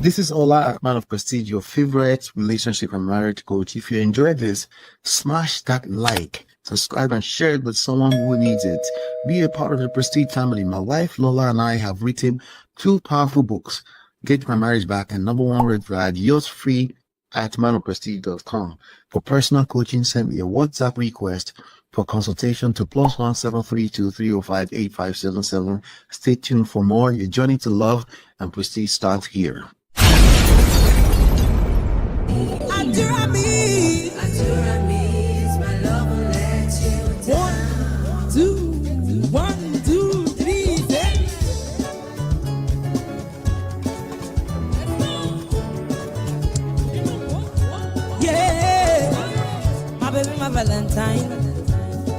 This is Ola, man of prestige, your favorite relationship and marriage coach. If you enjoyed this, smash that like, subscribe, and share it with someone who needs it. Be a part of the Prestige family. My wife Lola and I have written 2 powerful books, Get My Marriage Back and Number One Red Flag. Yours free at manofprestige.com. For personal coaching, send me a WhatsApp request for consultation to +1 732 305 8577. Stay tuned for more. Your journey to love and prestige starts here. One, two, three, then. Yeah, my baby, my Valentine.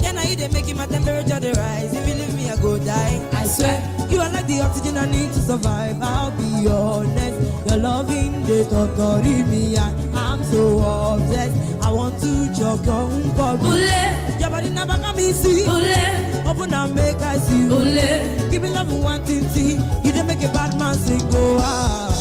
Can I eat and make my temperature the rise? If you leave me, I go die. I swear, you are like the oxygen I need to survive. I'll be honest, your loving the torture me. I'm so obsessed. I want to choke your your body never can be see. Open and make I see. Give me love and one thing see. You don't make a bad man sing go ah.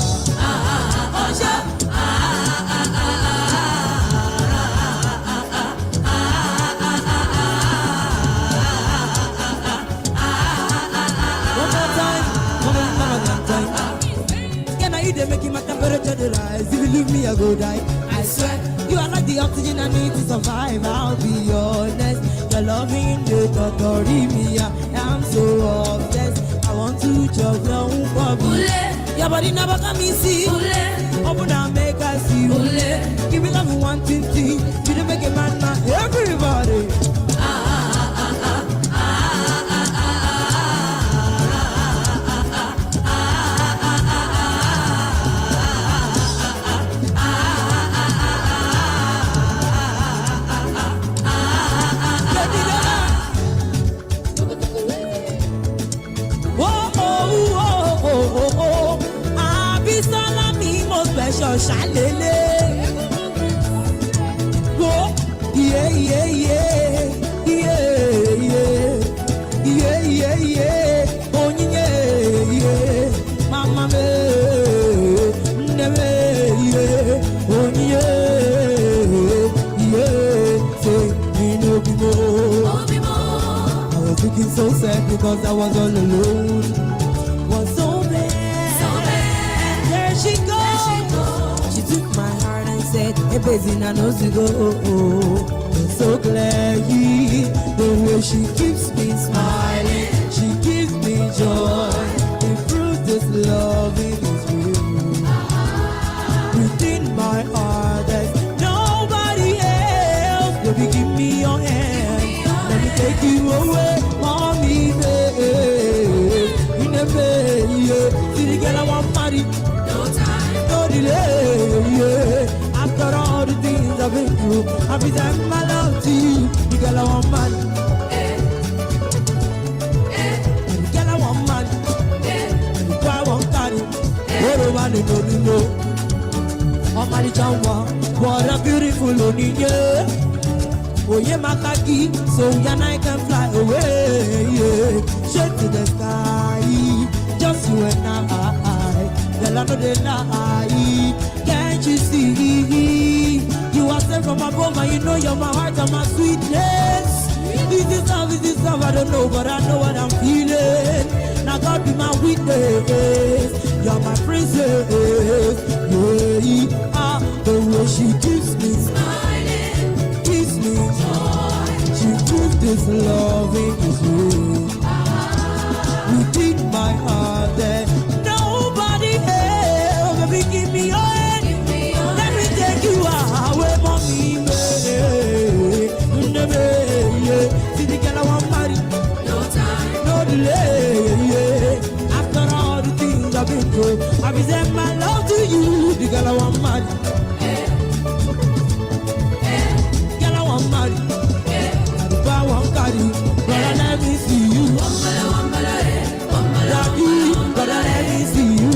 They making my temperature the rise. If you leave me, I go die. I swear, you are like the oxygen I need to survive. I'll be honest, your loving the torture me. I'm so obsessed. I want to chop your body. Your body never can me see. Open and make I see. Give me love one thing. You don't make a man everybody. Shalele, oh yeah yeah yeah yeah yeah yeah yeah oh yeah yeah mama me neme yeah oh yeah yeah say me no be more. I was looking so sad because I was all alone. Was so bad. There she goes. My heart and said, hey, baby, I know to go. I'm so glad the way she keeps me smiling, she gives me joy. It proves this love is real. Within my heart, there's nobody else. Baby, give me your hand. Let me take you away, mommy, baby. In the bed, yeah. See the girl I want marry. No time, no delay. After all the things I've been through, I present my love to you. The girl I want money. The girl I want money. The boy I want carry. What do I know? Oh my child, what a beautiful oniye. Oh yeah, my khaki, so you and I can fly away. Yeah. Straight to the sky, just you and I. Girl I know they lie. Can't you see? You are sent from above and you know you're my heart and my sweetness. Is this love? I don't know, but I know what I'm feeling. Now God be my witness. You're my princess. Yeah, the way she keeps me smiling, keeps me joy. She proves this loving is real. Within my heart there nobody else. Baby, give me your hand. Let me take you away, mommy. See the girl I want marry. No time, no delay. After all the things I've been through, I present my love to you. The girl I want marry. Girl I want marry. And the boy I want carry. Brother, let me see you. Brother, let me see you.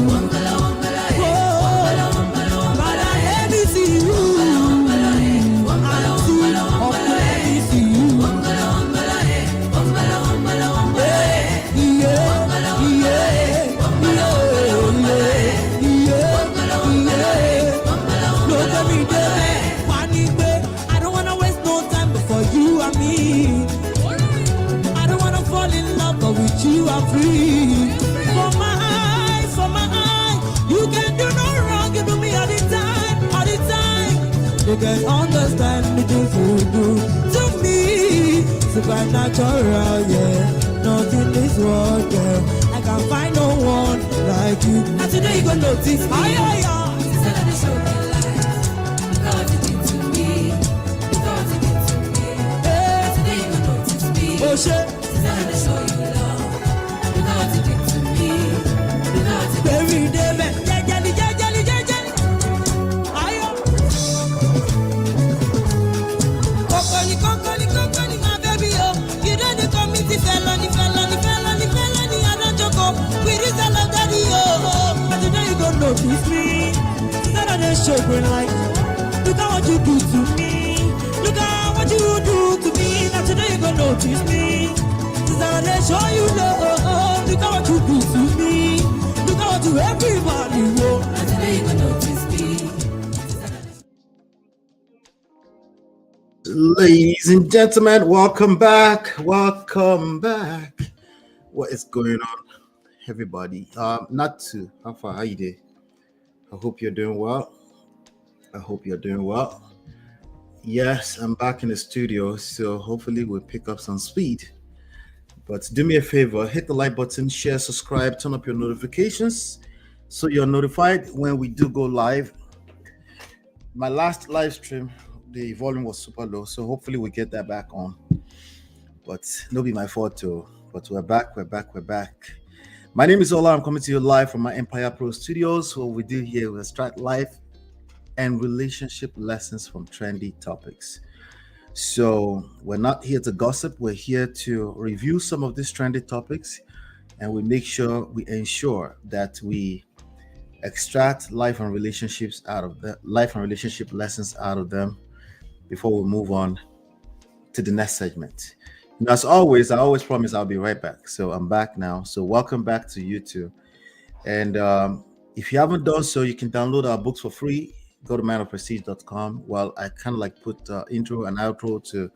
can understand the things you do to me. Supernatural, yeah. Nothing in this world, yeah. I can find no one like you. And today you gonna notice me. Oh shit. Every day, man. Jelly. Ayo. Kokoni, my baby, oh. You don't commit the felony. I don't joke. We reach a lot of oh. And today you gonna notice me. Saturday show green light. Look at what you do to me. Look at what you do to me. Now today you gonna notice me. Saturday show you love. Look at what you do to me. Look at what you everybody want. Now today you gonna notice me. Ladies and gentlemen, welcome back. What is going on, everybody? How far? How you doing? I hope you're doing well. Yes, I'm back in the studio, so hopefully we'll pick up some speed. But do me a favor, hit the like button, share, subscribe, turn up your notifications so you're notified when we do go live. My last live stream, the volume was super low, so hopefully we get that back on. But no be my fault too. But we're back. My name is Ola. I'm coming to you live from my Empire Pro Studios. What we do here is extract life and relationship lessons from trendy topics. So we're not here to gossip. We're here to review some of these trendy topics, and we ensure that we extract life and relationship lessons out of them before we move on to the next segment. And as always, I always promise I'll be right back. So I'm back now. So welcome back to YouTube. And if you haven't done so, you can download our books for free. Go to manofprestige.com. Well, I kind of like put intro and outro to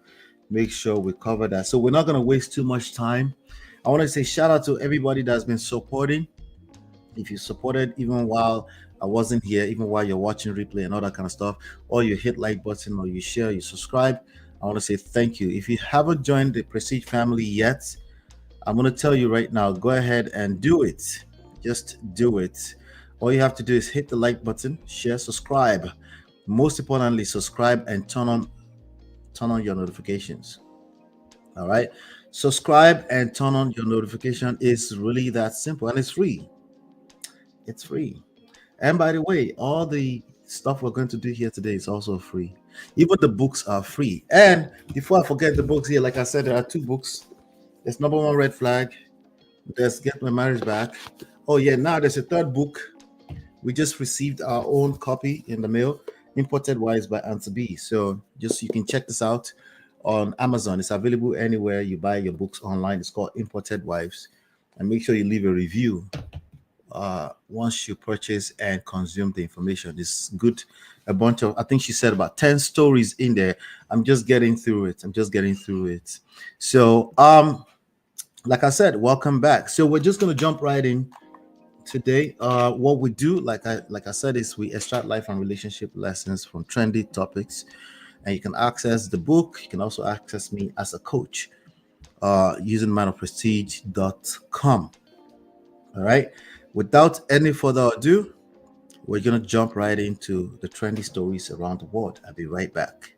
make sure we cover that. So we're not going to waste too much time. I want to say shout out to everybody that's been supporting. If you supported even while I wasn't here, even while you're watching replay and all that kind of stuff, or you hit like button, or you share, you subscribe, I want to say thank you. If you haven't joined the Prestige family yet, I'm going to tell you right now, go ahead and do it. Just do it. All you have to do is hit the like button, share, subscribe. Most importantly, subscribe and turn on your notifications. All right. Subscribe and turn on your notification is really that simple, and it's free. It's free. And by the way, all the stuff we're going to do here today is also free. Even the books are free. And before I forget the books here, like I said, there are 2 books. There's number 1 red flag. There's Get My Marriage Back. Oh yeah, now there's a 3rd book. We just received our own copy in the mail, Imported Wives by Auntie B. So you can check this out on Amazon. It's available anywhere you buy your books online. It's called Imported Wives. And make sure you leave a review once you purchase and consume the information. It's good. A bunch of, I think she said about 10 stories in there. I'm just getting through it. So like I said, welcome back. So we're just going to jump right in today. What we do, like I said, is we extract life and relationship lessons from trendy topics, and you can access the book. You can also access me as a coach using manofprestige.com. All right. Without any further ado, we're going to jump right into the trendy stories around the world. I'll be right back.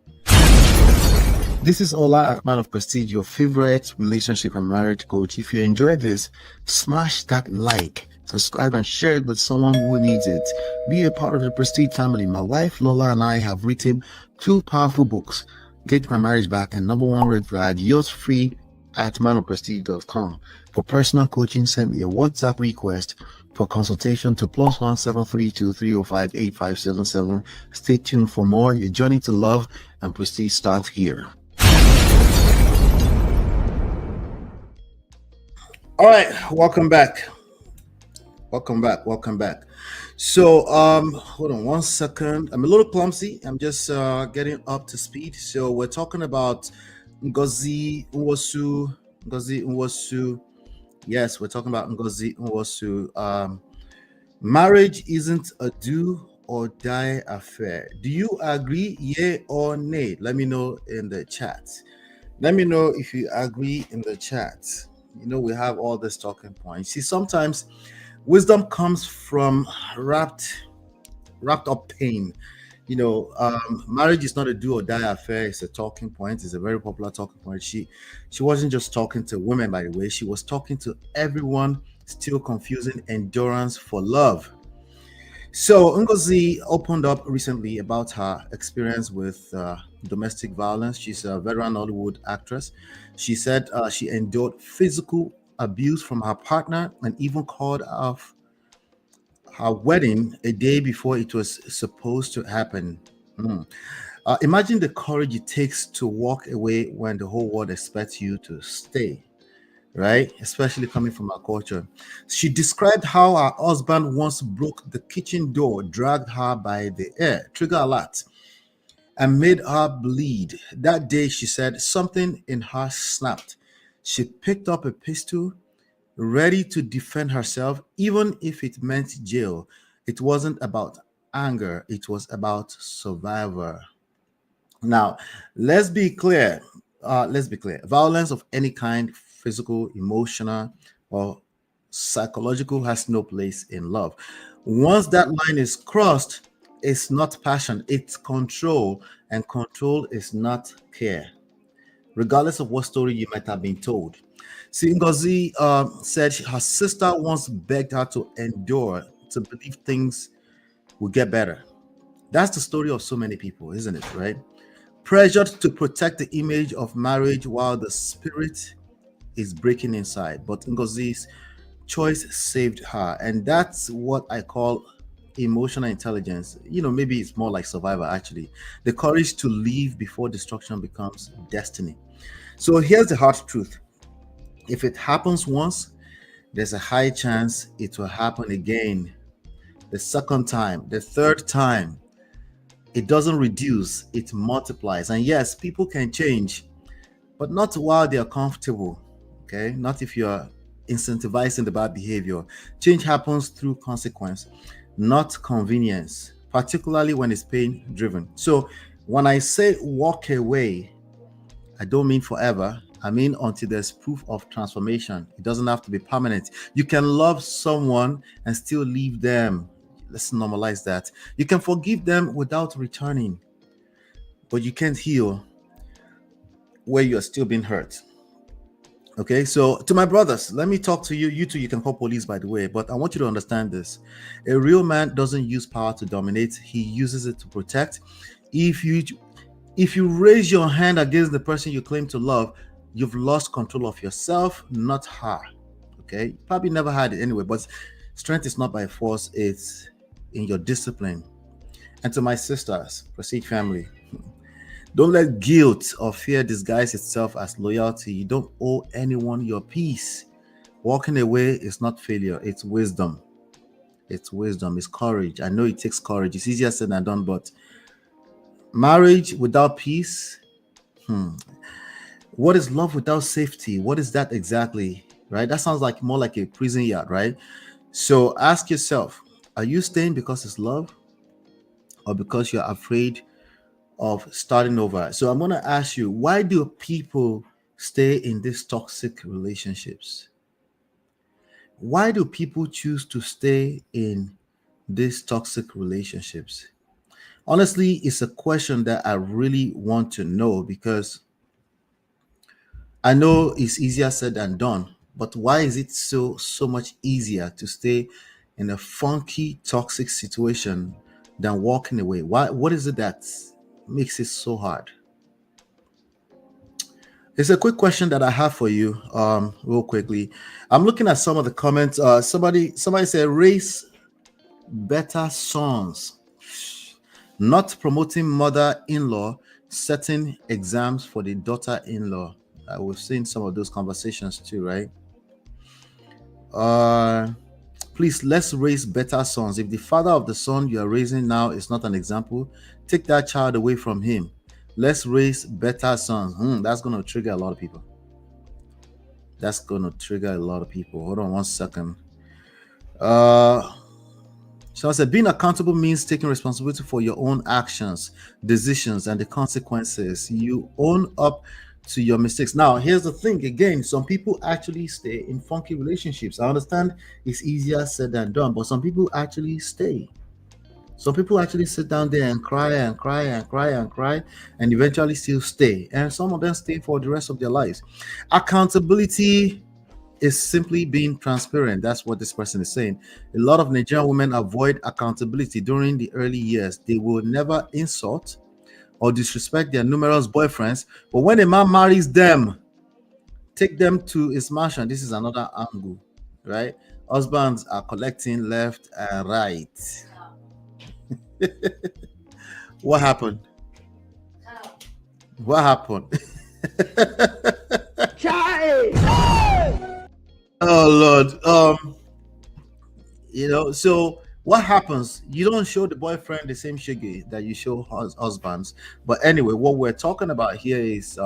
This is Ola, Man of Prestige, your favorite relationship and marriage coach. If you enjoy this, smash that like, subscribe, and share it with someone who needs it. Be a part of the Prestige family. My wife, Lola, and I have written 2 powerful books, Get My Marriage Back and Number 1 Red Flag, yours free at manofprestige.com. For personal coaching, send me a WhatsApp request for consultation to +1 732 305 8577. Stay tuned for more. Your journey to love and prestige starts here. All right, welcome back. So hold on 1 second. I'm a little clumsy. I'm just getting up to speed. So we're talking about Ngozi, Nwosu. Yes, we're talking about Ngozi, Nwosu. Marriage isn't a do or die affair. Do you agree, yay or nay? Let me know in the chat. Let me know if you agree in the chat. We have all these talking points. See, sometimes wisdom comes from wrapped up pain. Marriage is not a do or die affair. It's a talking point. It's a very popular talking point. She wasn't just talking to women, by the way. She was talking to everyone, still confusing endurance for love. So Ngozi opened up recently about her experience with domestic violence. She's a veteran Hollywood actress. She said she endured physical abuse from her partner and even called off her wedding a day before it was supposed to happen. Hmm. Imagine the courage it takes to walk away when the whole world expects you to stay, right? Especially coming from our culture. She described how her husband once broke the kitchen door, dragged her by the hair, trigger alert, and made her bleed. That day, she said something in her snapped. She picked up a pistol, ready to defend herself, even if it meant jail. It wasn't about anger, it was about survivor. Now, let's be clear. Let's be clear. Violence of any kind, physical, emotional, or psychological, has no place in love. Once that line is crossed, it's not passion, it's control, and control is not care, regardless of what story you might have been told. See, Ngozi said her sister once begged her to endure, to believe things will get better. That's the story of so many people, isn't it? Right? Pressured to protect the image of marriage while the spirit is breaking inside. But Ngozi's choice saved her. And that's what I call emotional intelligence. Maybe it's more like survivor, actually. The courage to leave before destruction becomes destiny. So here's the hard truth: if it happens once, there's a high chance it will happen again. The second time, the third time. It doesn't reduce, it multiplies. And yes, people can change, but not while they're comfortable. Okay, not if you're incentivizing the bad behavior. Change happens through consequence, not convenience, particularly when it's pain driven. So when I say walk away, I don't mean forever. I mean until there's proof of transformation. It doesn't have to be permanent. You can love someone and still leave them. Let's normalize that. You can forgive them without returning, but you can't heal where you're still being hurt. Okay, so to my brothers, let me talk to you. You two, you can call police, by the way, but I want you to understand this. A real man doesn't use power to dominate, he uses it to protect. If you raise your hand against the person you claim to love, you've lost control of yourself, not her. Okay, you probably never had it anyway, but strength is not by force, it's in your discipline. And to my sisters, Prestige family, don't let guilt or fear disguise itself as loyalty. You don't owe anyone your peace. Walking away is not failure, it's wisdom. It's wisdom, it's courage. I know it takes courage. It's easier said than done, but marriage without peace, what is love without safety? What is that exactly? Right? That sounds like more like a prison yard, right? So ask yourself, are you staying because it's love or because you're afraid of starting over? So I'm going to ask you, why do people stay in these toxic relationships? Why do people choose to stay in these toxic relationships? Honestly, it's a question that I really want to know, because I know it's easier said than done, but why is it so much easier to stay in a funky, toxic situation than walking away? What is it that makes it so hard? It's a quick question that I have for you, real quickly. I'm looking at some of the comments. Somebody said raise better sons, not promoting mother-in-law, setting exams for the daughter-in-law. We've seen some of those conversations too, right? Please, let's raise better sons. If the father of the son you are raising now is not an example, take that child away from him. Let's raise better sons. That's going to trigger a lot of people. That's going to trigger a lot of people. Hold on one second. Somebody So I said, being accountable means taking responsibility for your own actions, decisions, and the consequences. You own up to your mistakes. Now, here's the thing again, some people actually stay in funky relationships. I understand it's easier said than done, but some people actually stay. Some people actually sit down there and cry and cry and cry and cry and eventually still stay. And some of them stay for the rest of their lives. Accountability is simply being transparent. That's what this person is saying. A lot of Nigerian women avoid accountability during the early years. They will never insult or disrespect their numerous boyfriends. But when a man marries them, take them to his mansion. This is another angle, right? Husbands are collecting left and right. What happened? What happened? Oh Lord. So what happens? You don't show the boyfriend the same shiggy that you show husbands. But anyway, what we're talking about here is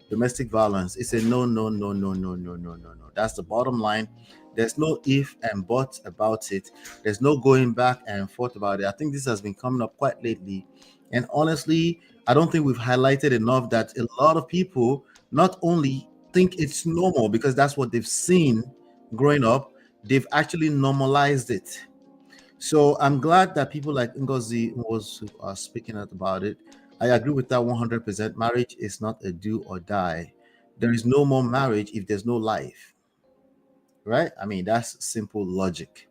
domestic violence. It's a no, no, no, no, no, no, no, no, no. That's the bottom line. There's no if and but about it. There's no going back and forth about it. I think this has been coming up quite lately. And honestly, I don't think we've highlighted enough that a lot of people not only think it's normal because that's what they've seen growing up, they've actually normalized it. So I'm glad that people like Ngozi was speaking out about it. I agree with that 100%. Marriage is not a do or die. There is no more marriage if there's no life, right? I mean, that's simple logic.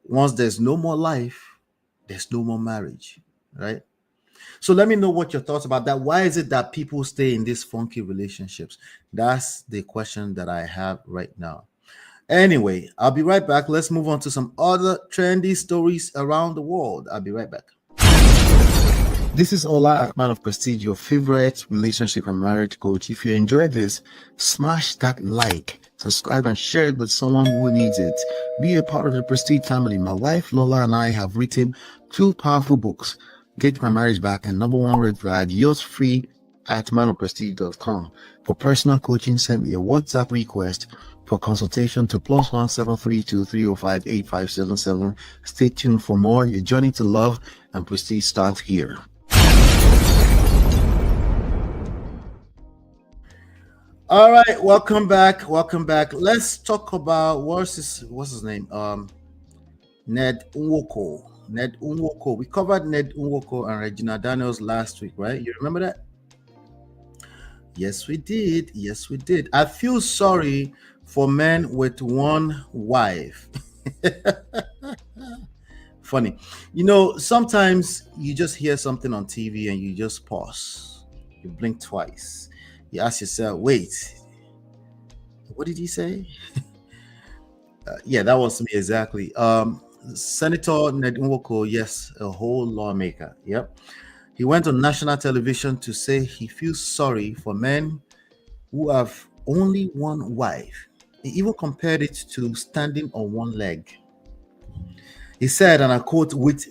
Once there's no more life, there's no more marriage, right? So let me know what your thoughts about that. Why is it that people stay in these funky relationships? That's the question that I have right now. Anyway, I'll be right back. Let's move on to some other trendy stories around the world. I'll be right back. This is Ola, man of prestige, your favorite relationship and marriage coach. If you enjoyed this, smash that like, subscribe, and share it with someone who needs it. Be a part of the Prestige family. My wife Lola and I have written 2 powerful books, Get My Marriage Back and Number 1 Red Flag, yours free at manofprestige.com. For personal coaching, send me a WhatsApp request for consultation to +1 732 305 8577. Stay tuned for more. Your journey to love and prestige starts here. All right, welcome back. Welcome back. Let's talk about what's his name? Ned Nwoko. Ned Nwoko. We covered Ned Nwoko and Regina Daniels last week, right? You remember that? Yes, we did. Yes, we did. I feel sorry for men with one wife. Funny. Sometimes you just hear something on TV and you just pause. You blink twice. You ask yourself, wait, what did he say? Yeah, that was me exactly. Senator Ned Nwoko, yes, a whole lawmaker. Yep. He went on national television to say he feels sorry for men who have only one wife. He even compared it to standing on one leg. He said, and I quote, with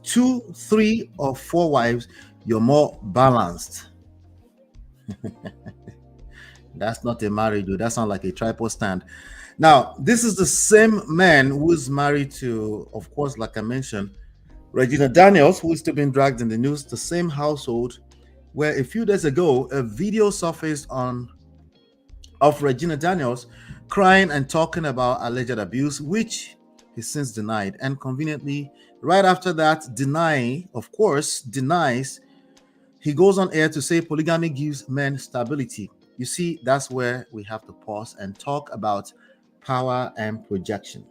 2, 3, or 4 wives, you're more balanced. That's not a marriage, dude. That sounds like a tripod stand. Now, this is the same man who's married to, of course, like I mentioned, Regina Daniels, who is still being dragged in the news, the same household where a few days ago, a video surfaced of Regina Daniels crying and talking about alleged abuse, which he since denied. And conveniently, right after that, denies, he goes on air to say polygamy gives men stability. You see, that's where we have to pause and talk about power and projection.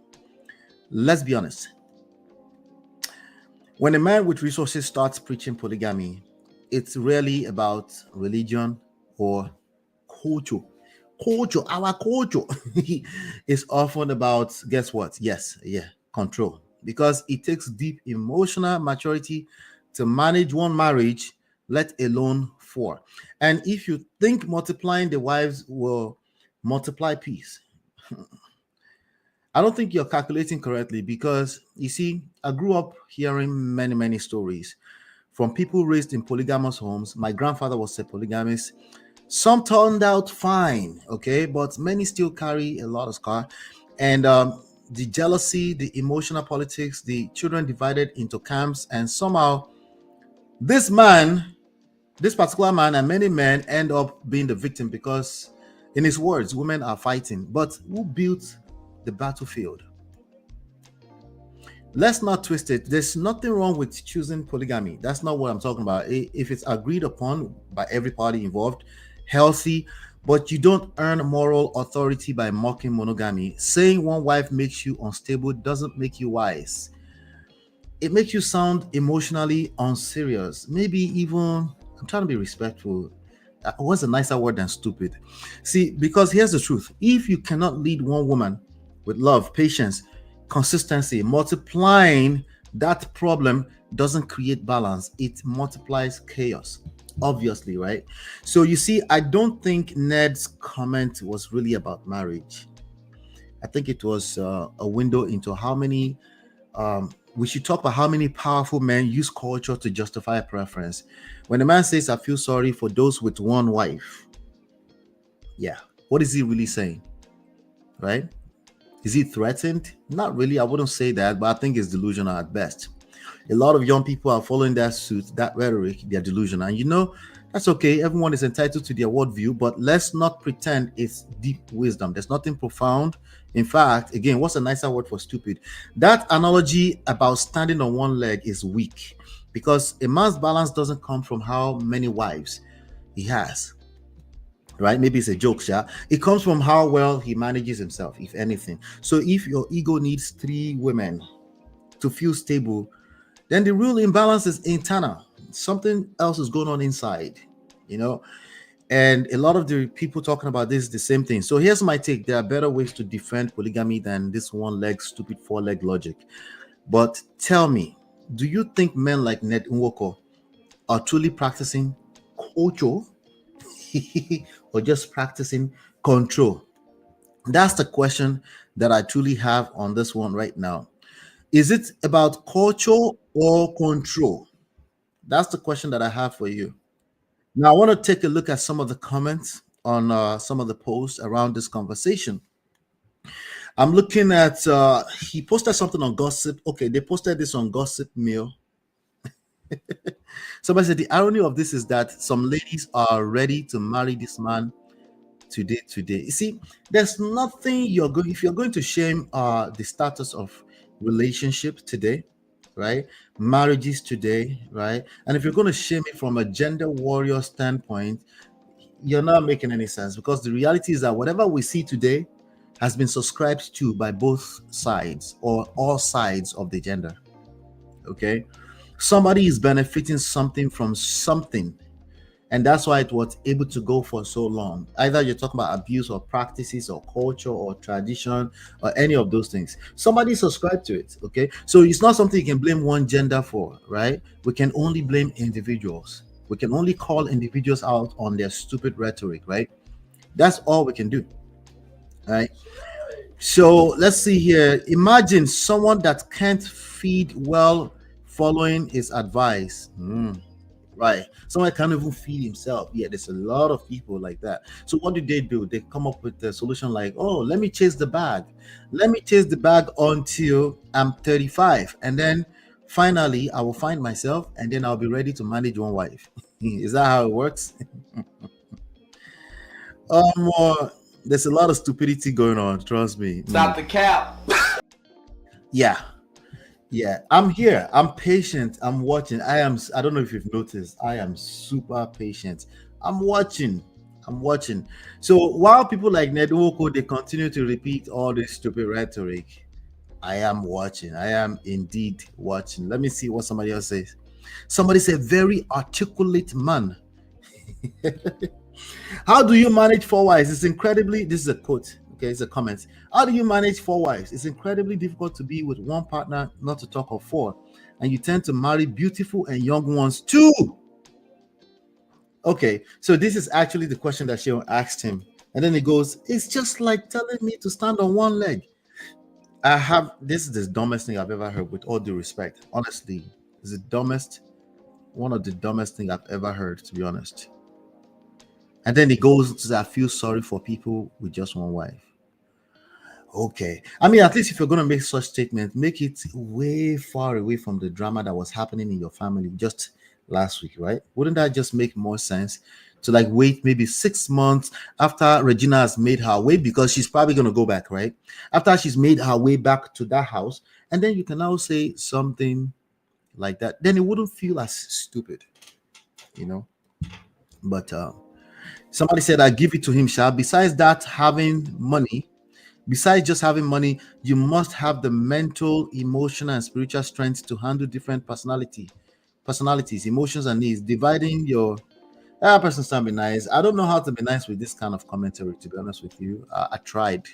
Let's be honest. When a man with resources starts preaching polygamy, it's really about religion or culture. Our culture is often about, guess what? Control. Because it takes deep emotional maturity to manage one marriage, let alone 4. And if you think multiplying the wives will multiply peace, I don't think you're calculating correctly, because you see, I grew up hearing many, many stories from people raised in polygamous homes. My grandfather was a polygamist. Some turned out fine, okay, but many still carry a lot of scar. And the jealousy, the emotional politics, the children divided into camps, and somehow this man, this particular man, and many men end up being the victim because, in his words, women are fighting. But who built the battlefield? Let's not twist it. There's nothing wrong with choosing polygamy. That's not what I'm talking about. If it's agreed upon by every party involved, healthy, but you don't earn moral authority by mocking monogamy. Saying one wife makes you unstable doesn't make you wise. It makes you sound emotionally unserious. Maybe even, I'm trying to be respectful. What's a nicer word than stupid? See, because here's the truth. If you cannot lead one woman with love, patience, consistency, multiplying that problem doesn't create balance. It multiplies chaos, obviously, right? So you see, I don't think Ned's comment was really about marriage. I think it was a window into how many we should talk about how many powerful men use culture to justify a preference. When a man says, I feel sorry for those with one wife, yeah, what is he really saying? Right? Is he threatened? Not really. I wouldn't say that, but I think it's delusional at best. A lot of young people are following that suit, that rhetoric, they're delusional. And you know, that's okay. Everyone is entitled to their worldview, but let's not pretend it's deep wisdom. There's nothing profound. In fact, again, what's a nicer word for stupid? That analogy about standing on one leg is weak because a man's balance doesn't come from how many wives he has. Right? Maybe it's a joke, yeah. It comes from how well he manages himself, if anything. So if your ego needs 3 women to feel stable, then the real imbalance is internal. Something else is going on inside, you know. And a lot of the people talking about this, the same thing. So here's my take. There are better ways to defend polygamy than this one leg, stupid 4-leg logic. But tell me, do you think men like Nwoko are truly practicing culture or just practicing control? That's the question that I truly have on this one right now. Is it about culture or control? That's the question that I have for you. Now, I want to take a look at some of the comments on some of the posts around this conversation. I'm looking at, he posted something on Gossip. Okay, they posted this on Gossip Mill. Somebody said the irony of this is that some ladies are ready to marry this man today. You see, there's nothing if you're going to shame the status of relationship today, right? Marriages today, right? And if you're going to shame it from a gender warrior standpoint, you're not making any sense because the reality is that whatever we see today has been subscribed to by both sides or all sides of the gender. Okay, somebody is benefiting something from something, and that's why it was able to go for so long. Either you're talking about abuse or practices or culture or tradition or any of those things, somebody subscribed to it. Okay, so it's not something you can blame one gender for, right? We can only blame individuals. We can only call individuals out on their stupid rhetoric, right? That's all we can do, right? So let's see here. Imagine someone that can't feed well following his advice. Right. Someone can't even feed himself. Yeah, there's a lot of people like that. So what do? They come up with a solution like, oh, let me chase the bag. Let me chase the bag until I'm 35. And then finally I will find myself and then I'll be ready to manage one wife. Is that how it works? There's a lot of stupidity going on, trust me. Stop the cap. Yeah, I'm here. I'm patient. I'm watching. I don't know if you've noticed, I am super patient. I'm watching. So while people like Nwoko, they continue to repeat all this stupid rhetoric, I am watching. I am indeed watching. Let me see what somebody else says. Somebody said, very articulate man. How do you manage 4 wives? It's incredibly, this is a quote. Okay, it's a comment. How do you manage 4 wives? It's incredibly difficult to be with one partner, not to talk of 4. And you tend to marry beautiful and young ones too. Okay, so this is actually the question that she asked him. And then he goes, it's just like telling me to stand on one leg. This is the dumbest thing I've ever heard, with all due respect. Honestly, it's one of the dumbest things I've ever heard, to be honest. And then he goes to say, I feel sorry for people with just one wife. Okay. I mean, at least if you're going to make such statement, make it way far away from the drama that was happening in your family just last week, right? Wouldn't that just make more sense to like wait maybe 6 months after Regina has made her way because she's probably going to go back, right? After she's made her way back to that house, and then you can now say something like that. Then it wouldn't feel as stupid, you know? But somebody said, I give it to him, Sha. Besides that, having money, besides just having money, you must have the mental, emotional, and spiritual strength to handle different personalities, emotions, and needs. Dividing your person can be nice. I don't know how to be nice with this kind of commentary, to be honest with you. I tried.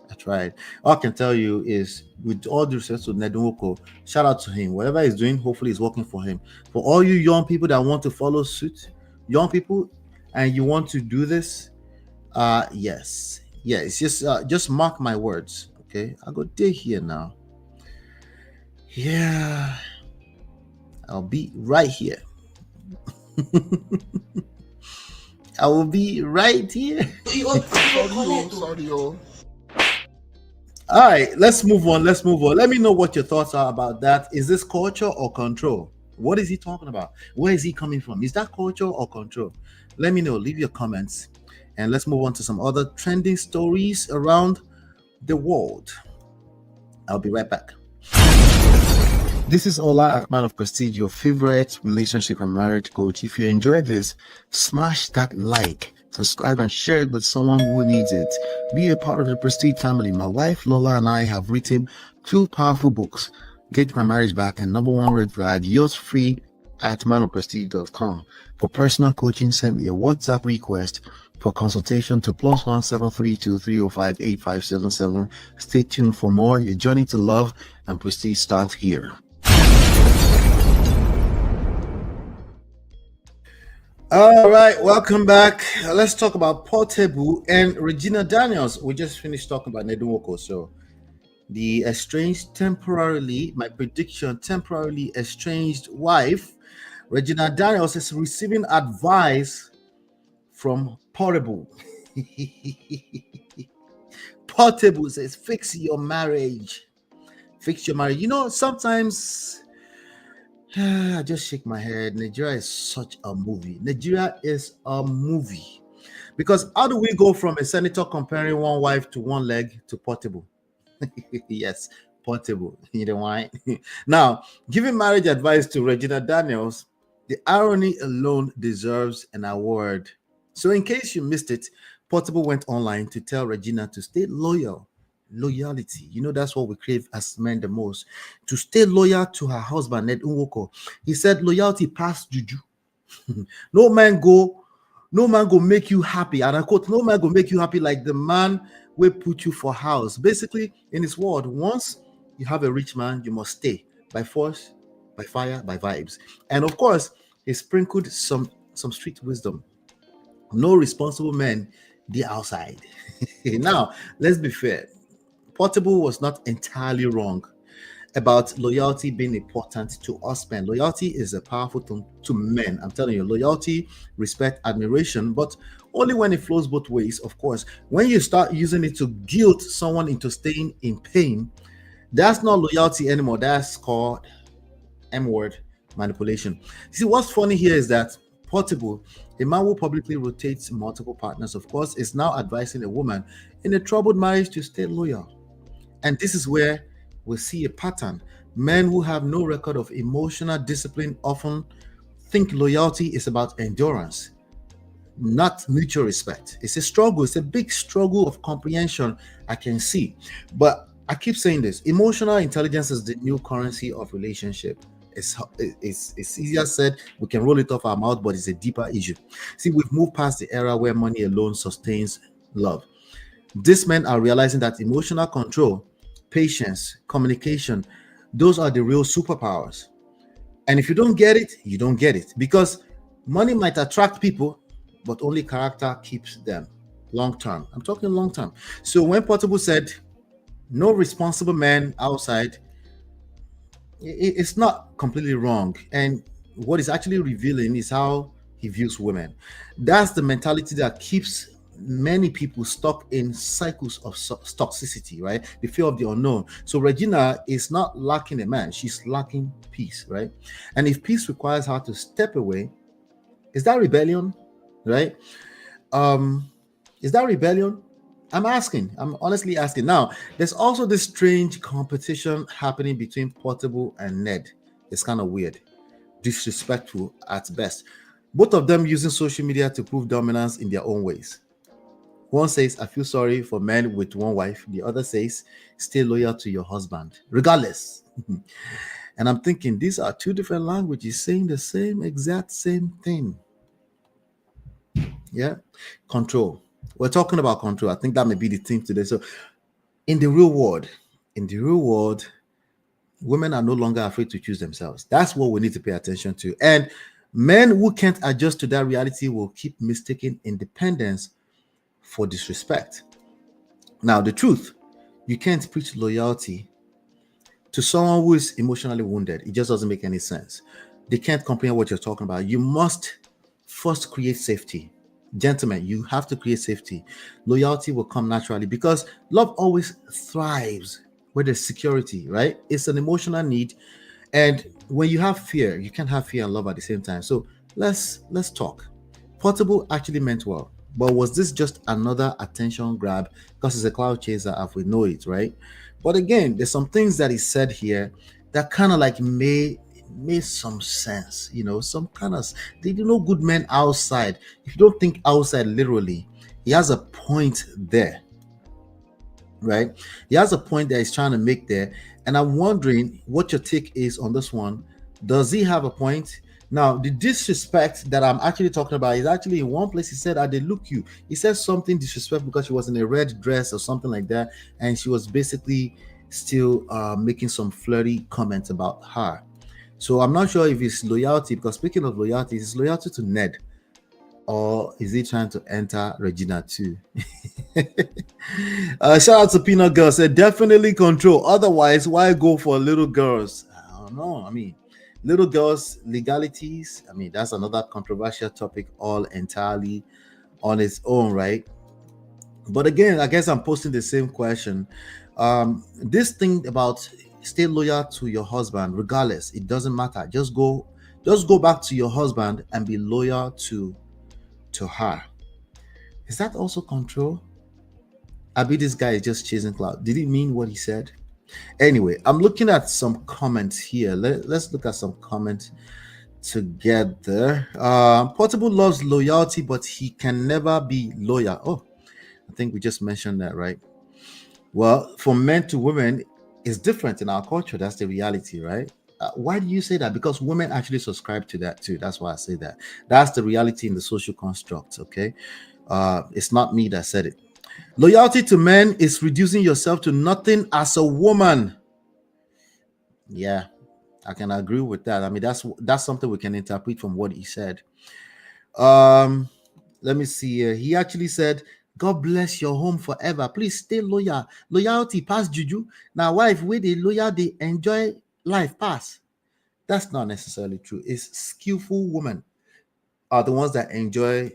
I tried. All I can tell you is, with all due respect to Nwoko, shout out to him. Whatever he's doing, hopefully, it's working for him. For all you young people that want to follow suit, young people, and you want to do this, yes, yeah, it's just mark my words, okay? I go day here now. Yeah, I'll be right here. I will be right here. All right, let's move on. Let's move on. Let me know what your thoughts are about that. Is this culture or control? What is he talking about? Where is he coming from? Is that culture or control? Let me know. Leave your comments. And let's move on to some other trending stories around the world. I'll be right back. This is Ola, man of prestige, your favorite relationship and marriage coach. If you enjoy this, smash that like, subscribe, and share it with someone who needs it. Be a part of the Prestige family. My wife Lola and I have written 2 powerful books, Get My Marriage Back and Number One Red Flag. Yours free at manofprestige.com. For personal coaching, send me a WhatsApp request for consultation to +1 732 305 8577. Stay tuned for more. Your journey to love and prestige starts here. All right, welcome back. Let's talk about Portable and Regina Daniels. We just finished talking about Nwoko. So the estranged temporarily, my prediction, temporarily estranged wife, Regina Daniels, is receiving advice from Portable. Portable says, fix your marriage. Fix your marriage. You know, sometimes I just shake my head. Nigeria is such a movie. Nigeria is a movie. Because how do we go from a senator comparing one wife to one leg to Portable? Yes, Portable. You know why? Now, giving marriage advice to Regina Daniels, the irony alone deserves an award. So in case you missed it, Portable went online to tell Regina to stay loyal. Loyalty, you know, that's what we crave as men the most. To stay loyal to her husband, Nwoko. He said loyalty past juju. no man go make you happy. And I quote, no man go make you happy like the man will put you for house. Basically, in his word, once you have a rich man, you must stay by force, by fire, by vibes. And of course, he sprinkled some street wisdom. No responsible men, the outside. Now, let's be fair. Portable was not entirely wrong about loyalty being important to us men. Loyalty is a powerful thing to men. I'm telling you, loyalty, respect, admiration, but only when it flows both ways, of course. When you start using it to guilt someone into staying in pain, that's not loyalty anymore. That's called M-word manipulation. See, what's funny here is that Portable, a man who publicly rotates multiple partners, of course, is now advising a woman in a troubled marriage to stay loyal. And this is where we see a pattern. Men who have no record of emotional discipline often think loyalty is about endurance, not mutual respect. It's a struggle. It's a big struggle of comprehension I can see. But I keep saying this. Emotional intelligence is the new currency of relationship. It's easier said. We can roll it off our mouth, but it's a deeper issue. See, we've moved past the era where money alone sustains love. These men are realizing that emotional control, patience, communication, those are the real superpowers. And if you don't get it, you don't get it. Because money might attract people, but only character keeps them long term. I'm talking long term. So when Portable said, no responsible man outside, it's not completely wrong. And what is actually revealing is how he views women. That's the mentality that keeps many people stuck in cycles of toxicity, right? The fear of the unknown. So Regina is not lacking a man, she's lacking peace, right? And if peace requires her to step away, is that rebellion, right? Is that rebellion? I'm honestly asking. Now, there's also this strange competition happening between Portable and Ned. It's kind of weird, disrespectful at best. Both of them using social media to prove dominance in their own ways. One says, I feel sorry for men with one wife. The other says, stay loyal to your husband, regardless. And I'm thinking, these are two different languages saying the exact same thing. Yeah. Control. We're talking about control. I think that may be the theme today. So in the real world, women are no longer afraid to choose themselves. That's what we need to pay attention to. And men who can't adjust to that reality will keep mistaking independence for disrespect. Now, the truth, you can't preach loyalty to someone who is emotionally wounded. It just doesn't make any sense. They can't comprehend what you're talking about. You must first create safety. Gentlemen, you have to create safety. Loyalty will come naturally because love always thrives where there's security, right? It's an emotional need. And when you have fear, you can't have fear and love at the same time. So let's talk. Portable actually meant well, but was this just another attention grab because it's a cloud chaser as we know it, right? But again, there's some things that he said here that kind of like made some sense, some kind of, good men outside. If you don't think outside literally, he has a point there, right? He has a point that he's trying to make there. And I'm wondering what your take is on this one. Does he have a point? Now, the disrespect that I'm actually talking about is actually in one place. He said, I did look you. He said something disrespectful because she was in a red dress or something like that. And she was basically still making some flirty comments about her. So I'm not sure if it's loyalty, because speaking of loyalty, is loyalty to Ned, or is he trying to enter Regina too? Shout out to Peanut Girl, said definitely control. Otherwise, why go for little girls? I don't know. I mean, little girls legalities. I mean, that's another controversial topic all entirely on its own, right? But again, I guess I'm posting the same question. This thing about stay loyal to your husband regardless, it doesn't matter. Just go back to your husband and be loyal to her. Is that also control? This guy is just chasing clout. Did he mean what he said? Anyway, I'm looking at some comments here. Let's look at some comments together. Portable loves loyalty, but he can never be loyal. Oh, I think we just mentioned that, right? Well, from men to women, it's different in our culture. That's the reality, right? Why do you say that? Because women actually subscribe to that too. That's why I say that. That's the reality in the social construct, okay? It's not me that said it. Loyalty to men is reducing yourself to nothing as a woman. Yeah, I can agree with that. I mean, that's something we can interpret from what he said. Let me see here. He actually said, God bless your home forever. Please stay loyal. Loyalty pass juju. Now, wife, with the loyal, they enjoy life pass. That's not necessarily true. It's skillful women are the ones that enjoy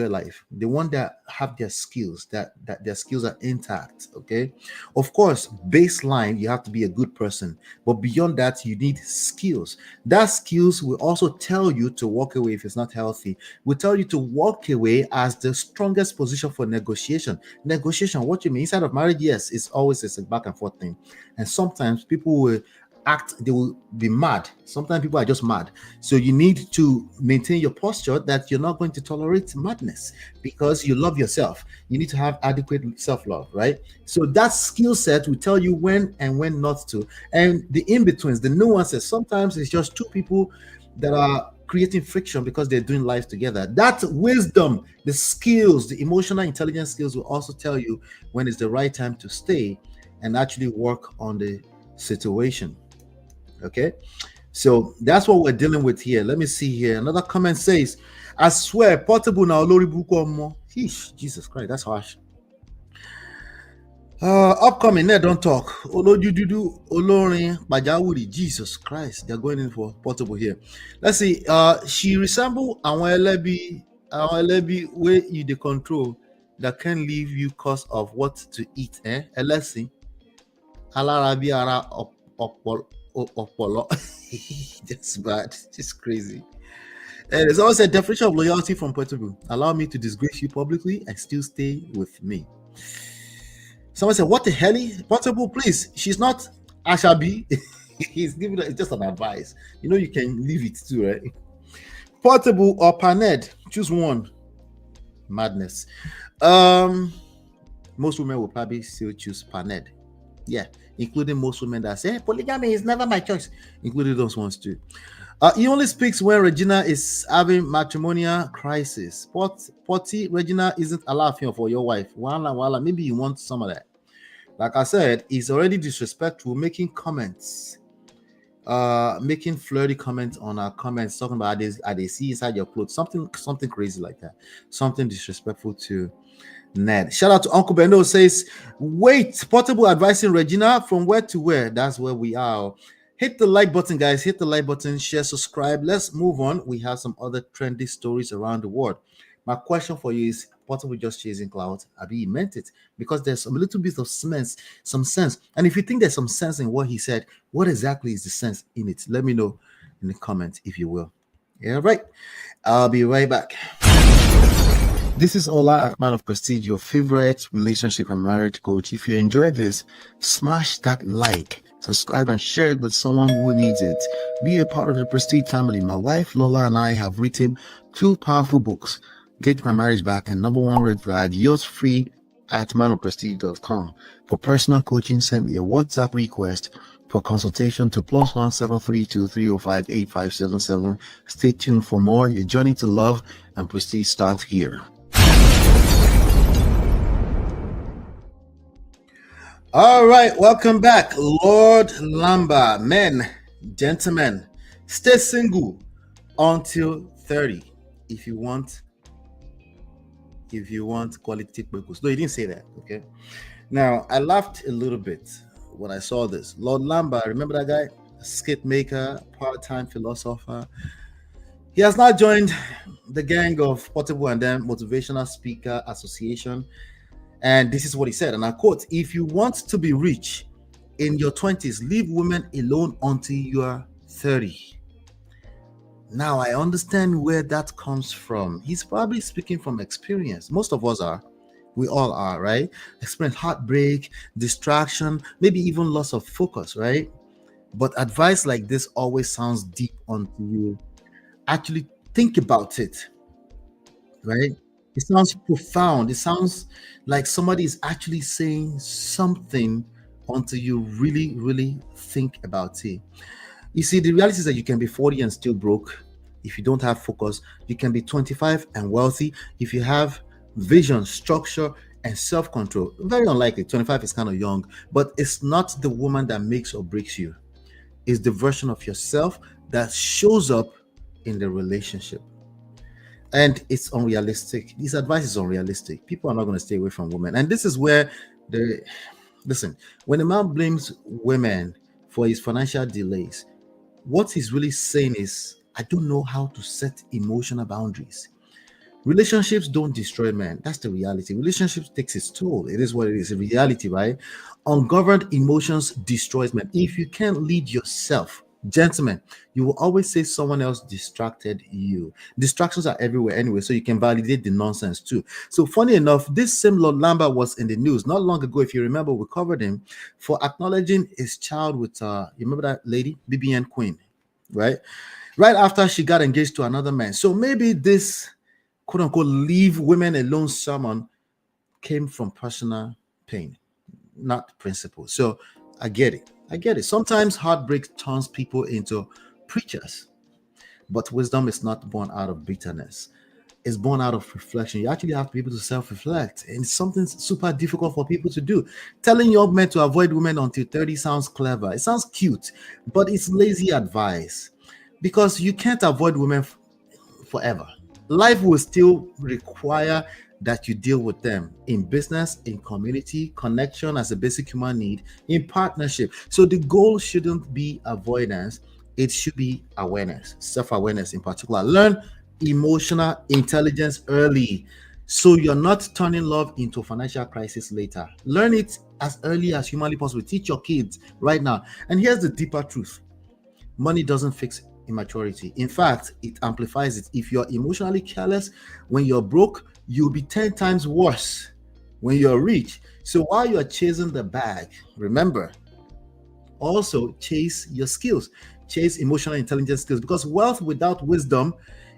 life. The one that have their skills, that their skills are intact. Okay, of course, baseline, you have to be a good person, but beyond that, you need skills. That skills will also tell you to walk away if it's not healthy. Will tell you to walk away as the strongest position for negotiation. What you mean inside of marriage? Yes, it's always a back and forth thing, and sometimes people will they will be mad. Sometimes people are just mad. So you need to maintain your posture that you're not going to tolerate madness because you love yourself. You need to have adequate self-love, right? So that skill set will tell you when and when not to. And the in-betweens, the nuances, sometimes it's just two people that are creating friction because they're doing life together. That wisdom, the skills, the emotional intelligence skills will also tell you when it's the right time to stay and actually work on the situation. Okay, so that's what we're dealing with here. Let me see here. Another comment says, I swear, Portable now Lori Bukomo. Jesus Christ, that's harsh. Upcoming, don't talk. Olojududu, Olorin, Bajawuri, Jesus Christ. They're going in for Portable here. Let's see. She resemble Anwelebi Lebi where you the control that can leave you cause of what to eat, eh? Elesi. Alarabi ara opolo. That's bad. Just crazy. And there's always a definition of loyalty from Portugal. Allow me to disgrace you publicly and still stay with me. Someone said, "What the hell? Portable, please. She's not Ashabi." He's giving it's just an advice. You know, you can leave it too, right? Portable or Paned, choose one. Madness. Most women will probably still choose Paned. Yeah, including most women that say polygamy is never my choice, including those ones too. He only speaks when Regina is having matrimonial crisis. Potty Regina isn't allowing for your wife. Wala, maybe you want some of that. Like I said, he's already disrespectful, making comments, making flirty comments on our comments, talking about this, they see inside your clothes, something crazy like that, something disrespectful to Ned. Shout out to Uncle Bendo says, wait, Portable advising Regina from where to where? That's where we are. Hit the like button, guys. Hit the like button, share, subscribe. Let's move on. We have some other trendy stories around the world. My question for you is, Portable just chasing clouds? Have he meant it? Because there's a little bit of some sense. And if you think there's some sense in what he said, what exactly is the sense in it? Let me know in the comments, if you will. Yeah, right. I'll be right back. This is Ola, man of prestige, your favorite relationship and marriage coach. If you enjoyed this, smash that like, subscribe, and share it with someone who needs it. Be a part of the Prestige family. My wife Lola and I have written 2 powerful books, Get My Marriage Back and Number One Red Flag, yours free at manofprestige.com. For personal coaching, send me a WhatsApp request for consultation to +1 732 305 8577. Stay tuned for more. Your journey to love and prestige starts here. All right, welcome back, Lord Lamba. Men, gentlemen, stay single until 30 if you want quality purpose. No, he didn't say that. Okay. Now, I laughed a little bit when I saw this. Lord Lamba, remember that guy? Skit maker, part-time philosopher. He has now joined the gang of Portable and then Motivational Speaker Association. And this is what he said, and I quote, "If you want to be rich in your 20s, leave women alone until you are 30. Now, I understand where that comes from. He's probably speaking from experience. Most of us are. We all are, right? Experience heartbreak, distraction, maybe even loss of focus, right? But advice like this always sounds deep until you actually think about it, right? It sounds profound. It sounds like somebody is actually saying something until you really, really think about it. You see, the reality is that you can be 40 and still broke if you don't have focus. You can be 25 and wealthy if you have vision, structure, and self-control. Very unlikely. 25 is kind of young, but it's not the woman that makes or breaks you. It's the version of yourself that shows up in the relationship. And it's unrealistic. This advice is unrealistic. People are not going to stay away from women. And this is where when a man blames women for his financial delays, what he's really saying is, I don't know how to set emotional boundaries. Relationships don't destroy men. That's the reality. Relationships takes its toll. It is what it is. A reality, right? Ungoverned emotions destroys men. If you can't lead yourself, gentlemen, you will always say someone else distracted you. Distractions are everywhere anyway, so you can validate the nonsense too. So funny enough, this same Lord Lamba was in the news not long ago. If you remember, we covered him for acknowledging his child with you remember that lady, BBN Queen, right after she got engaged to another man. So maybe this quote unquote leave women alone sermon came from personal pain, not principle. So I get it. Sometimes heartbreak turns people into preachers, but wisdom is not born out of bitterness. It's born out of reflection. You actually have people to self-reflect, and it's something super difficult for people to do. Telling young men to avoid women until 30 sounds clever. It sounds cute, but it's lazy advice because you can't avoid women forever. Life will still require that you deal with them in business, in community, connection as a basic human need, in partnership. So the goal shouldn't be avoidance. It should be awareness, self-awareness in particular. Learn emotional intelligence early, so you're not turning love into financial crisis later. Learn it as early as humanly possible. Teach your kids right now. And here's the deeper truth: money doesn't fix immaturity. In fact, it amplifies it. If you're emotionally careless when you're broke, you'll be 10 times worse when you're rich. So while you're chasing the bag, remember, also chase your skills, chase emotional intelligence skills, because wealth without wisdom,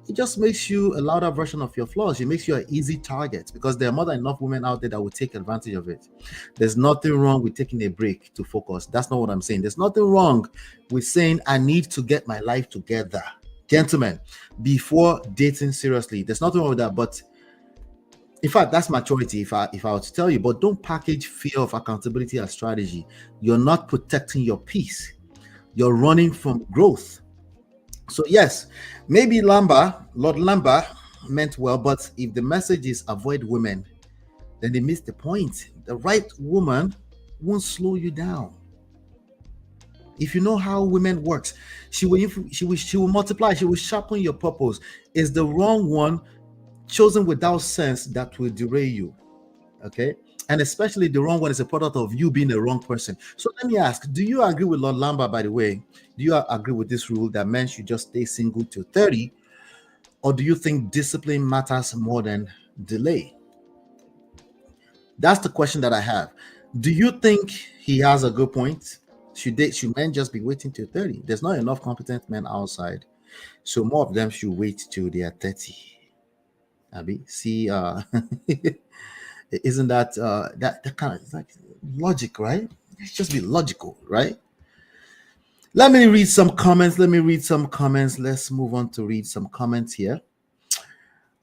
it just makes you a louder version of your flaws. It makes you an easy target because there are more than enough women out there that will take advantage of it. There's nothing wrong with taking a break to focus. That's not what I'm saying. There's nothing wrong with saying, I need to get my life together. Gentlemen, before dating seriously, there's nothing wrong with that. But in fact, that's maturity. If I were to tell you, but don't package fear of accountability as strategy. You're not protecting your peace. You're running from growth. So yes, maybe Lord Lamba meant well, but if the message is avoid women, then they miss the point. The right woman won't slow you down. If you know how women works, she will multiply. She will sharpen your purpose. Is the wrong one chosen without sense that will derail you? Okay, and especially the wrong one is a product of you being the wrong person. So let me ask: do you agree with Lord Lamba? By the way, do you agree with this rule that men should just stay single till 30, or do you think discipline matters more than delay? That's the question that I have. Do you think he has a good point? Should men just be waiting till 30? There's not enough competent men outside, so more of them should wait till they are 30. Abby, see, isn't that that kind of like logic, right? Let's just be logical, right? Let me read some comments. Let's move on to read some comments here.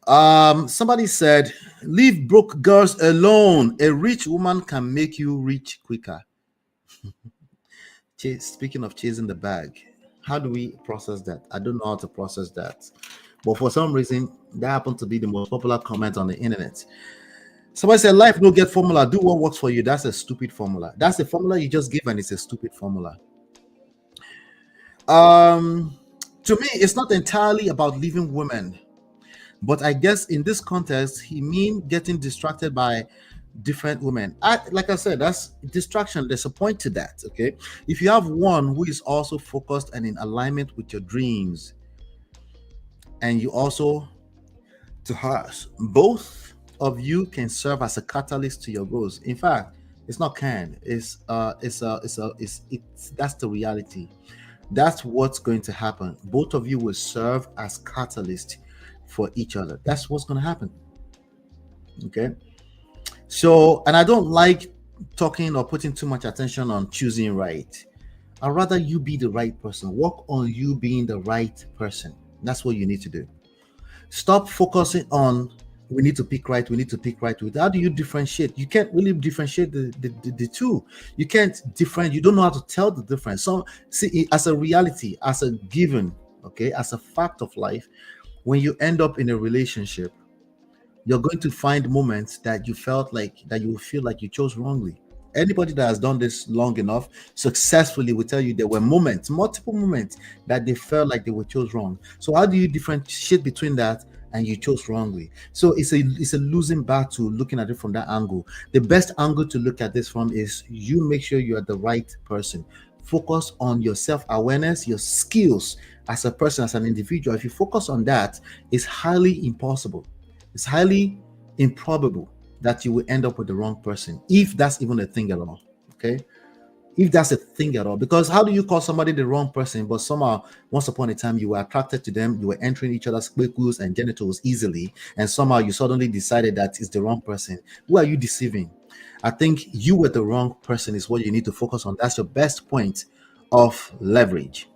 Somebody said, leave broke girls alone. A rich woman can make you rich quicker. Speaking of chasing the bag, how do we process that? I don't know how to process that, but for some reason that happened to be the most popular comment on the internet. Somebody said, life no get formula, do what works for you. That's a stupid formula. That's the formula you just give, and it's a stupid formula. To me, it's not entirely about leaving women, but I guess in this context, he mean getting distracted by different women. Like I said, that's distraction. There's a point to that. Okay, if you have one who is also focused and in alignment with your dreams, and you also to hers, both of you can serve as a catalyst to your goals. In fact, it's not can. It's that's the reality. That's what's going to happen. Both of you will serve as catalyst for each other. That's what's going to happen. Okay. So, and I don't like talking or putting too much attention on choosing right. I'd rather you be the right person. Work on you being the right person. That's what you need to do. Stop focusing on we need to pick right. How do you differentiate? You can't really differentiate the two. You can't differentiate. You don't know how to tell the difference. So see, as a reality, as a given, okay, as a fact of life, when you end up in a relationship, you're going to find moments that you felt like that you feel like you chose wrongly. Anybody that has done this long enough successfully will tell you there were moments, multiple moments, that they felt like they were chose wrong. So how do you differentiate between that and you chose wrongly? So it's a losing battle looking at it from that angle. The best angle to look at this from is you make sure you are the right person. Focus on your self-awareness, your skills as a person, as an individual. If you focus on that, it's highly impossible. It's highly improbable that you will end up with the wrong person, if that's even a thing at all. Okay, if that's a thing at all, because how do you call somebody the wrong person, but somehow once upon a time you were attracted to them, you were entering each other's squiggles and genitals easily, and somehow you suddenly decided that it's the wrong person? Who are you deceiving? I think you were the wrong person is what you need to focus on. That's your best point of leverage.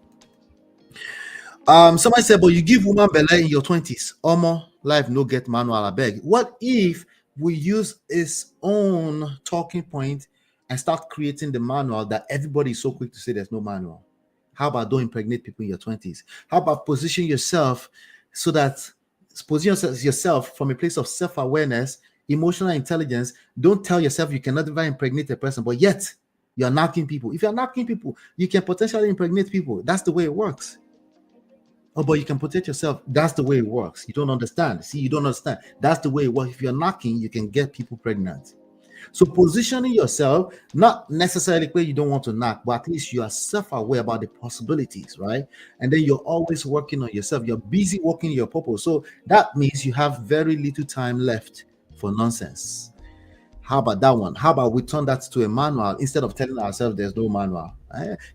Somebody said, but you give woman belly in your 20s. Omo, life no get manual, I beg. What if we use its own talking point and start creating the manual that everybody is so quick to say there's no manual? How about don't impregnate people in your 20s? How about position yourself so that position yourself from a place of self-awareness, emotional intelligence. Don't tell yourself you cannot ever impregnate a person, but yet you're knocking people. If you're knocking people, you can potentially impregnate people. That's the way it works. Oh, but you can protect yourself. That's the way it works. You don't understand. See, you don't understand. That's the way it works. If you're knocking, you can get people pregnant. So positioning yourself, not necessarily where you don't want to knock, but at least you are self-aware about the possibilities, right? And then you're always working on yourself. You're busy working your purpose. So that means you have very little time left for nonsense. How about that one? How about we turn that to a manual instead of telling ourselves there's no manual?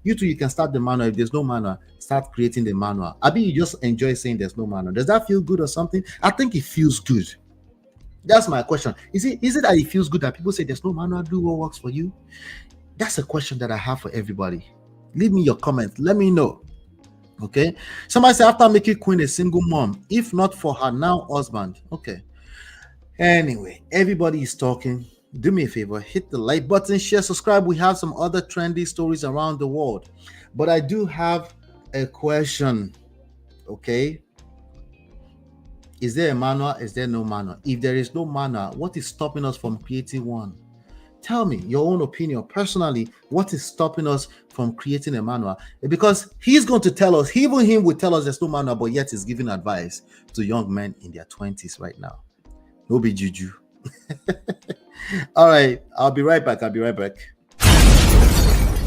You too, you can start the manual. If there's no manual, start creating the manual. I mean, you just enjoy saying there's no manual. Does that feel good or something? I think it feels good. That's my question. Is it that it feels good that people say there's no manual, do what works for you? That's a question that I have for everybody. Leave me your comment. Let me know. Okay. Somebody say after making Queen a single mom, if not for her now husband. Okay. Anyway, everybody is talking. Do me a favor, hit the like button, share, subscribe. We have some other trendy stories around the world. But I do have a question. Okay. Is there a manual? Is there no manual? If there is no manual, what is stopping us from creating one? Tell me your own opinion. Personally, what is stopping us from creating a manual? Because he's going to tell us, even him will tell us there's no manual, but yet he's giving advice to young men in their 20s right now. No be juju. All right, I'll be right back.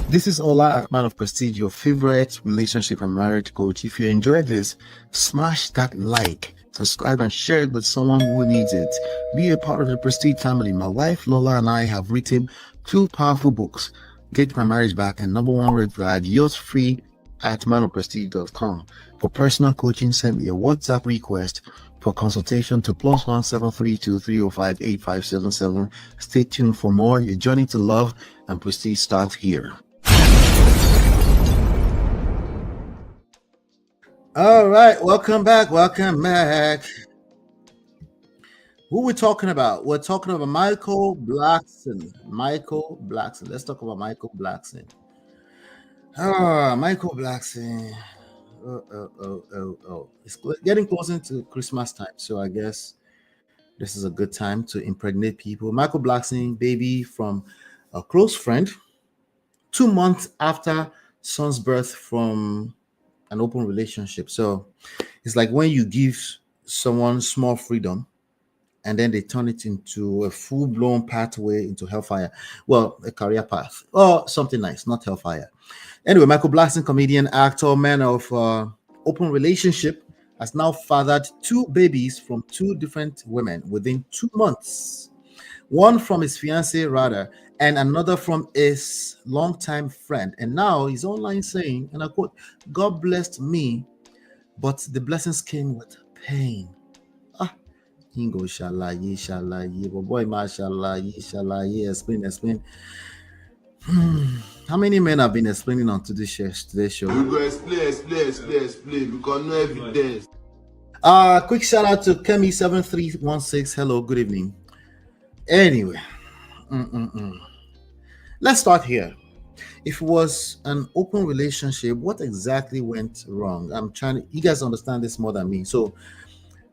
This is Ola, man of prestige, your favorite relationship and marriage coach. If you enjoyed this, smash that like, subscribe, and share it with someone who needs it. Be a part of the Prestige family. My wife Lola and I have written 2 powerful books, Get My Marriage Back and Number 1 Red Flag, yours free at manofprestige.com. For personal coaching, send me a WhatsApp request for consultation to +1 732 305 8577. Stay tuned for more. Your journey to love and prestige starts here. All right, welcome back. Who we talking about? We're talking about Michael Blackson. Let's talk about Michael Blackson. Michael Blackson. It's getting closer to Christmas time, so I guess this is a good time to impregnate people. Michael Blackson, baby from a close friend, 2 months after son's birth from an open relationship. So it's like when you give someone small freedom and then they turn it into a full-blown pathway into hellfire. Well, a career path or something nice, not hellfire. Anyway, Michael Blackson, comedian, actor, man of open relationship, has now fathered 2 babies from 2 different women within 2 months. One from his fiancée, rather, and another from his longtime friend. And now he's online saying, and I quote, "God blessed me, but the blessings came with pain." Hingo shalaye, but boy, mashallah, explain. How many men have been explaining on today's show? We go explain because no evidence. Quick shout out to Kemi7316. Hello, good evening. Anyway, let's start here. If it was an open relationship, what exactly went wrong? You guys understand this more than me. So,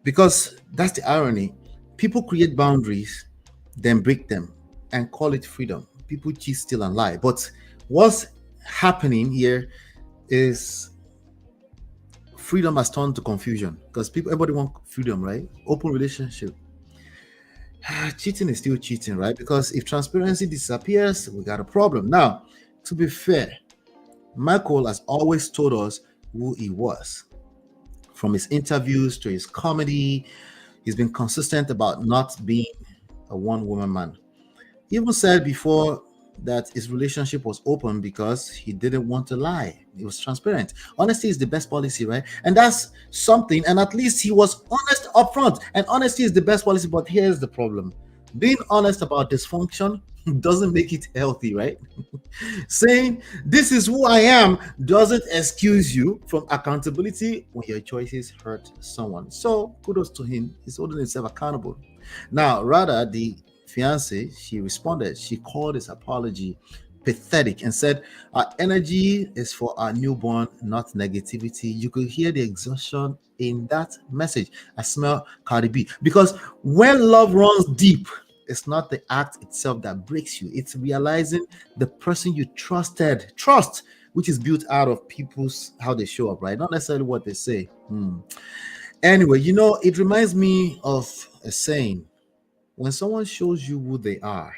because that's the irony, people create boundaries, then break them and call it freedom. People cheat, steal, and lie. But what's happening here is freedom has turned to confusion because everybody wants freedom, right? Open relationship. Cheating is still cheating, right? Because if transparency disappears, we got a problem. Now, to be fair, Michael has always told us who he was. From his interviews to his comedy, he's been consistent about not being a one-woman man. He even said before that his relationship was open because he didn't want to lie. He was transparent. Honesty is the best policy, right? And that's something. And at least he was honest upfront. And honesty is the best policy. But here's the problem: being honest about dysfunction doesn't make it healthy, right? Saying this is who I am doesn't excuse you from accountability when your choices hurt someone. So kudos to him. He's holding himself accountable. Now, rather, the fiance, she responded. She called his apology pathetic and said, "Our energy is for our newborn, not negativity." You could hear the exhaustion in that message. I smell Cardi B. Because when love runs deep, it's not the act itself that breaks you. It's realizing the person you trust which is built out of people's how they show up, right? Not necessarily what they say. Anyway, it reminds me of a saying: when someone shows you who they are,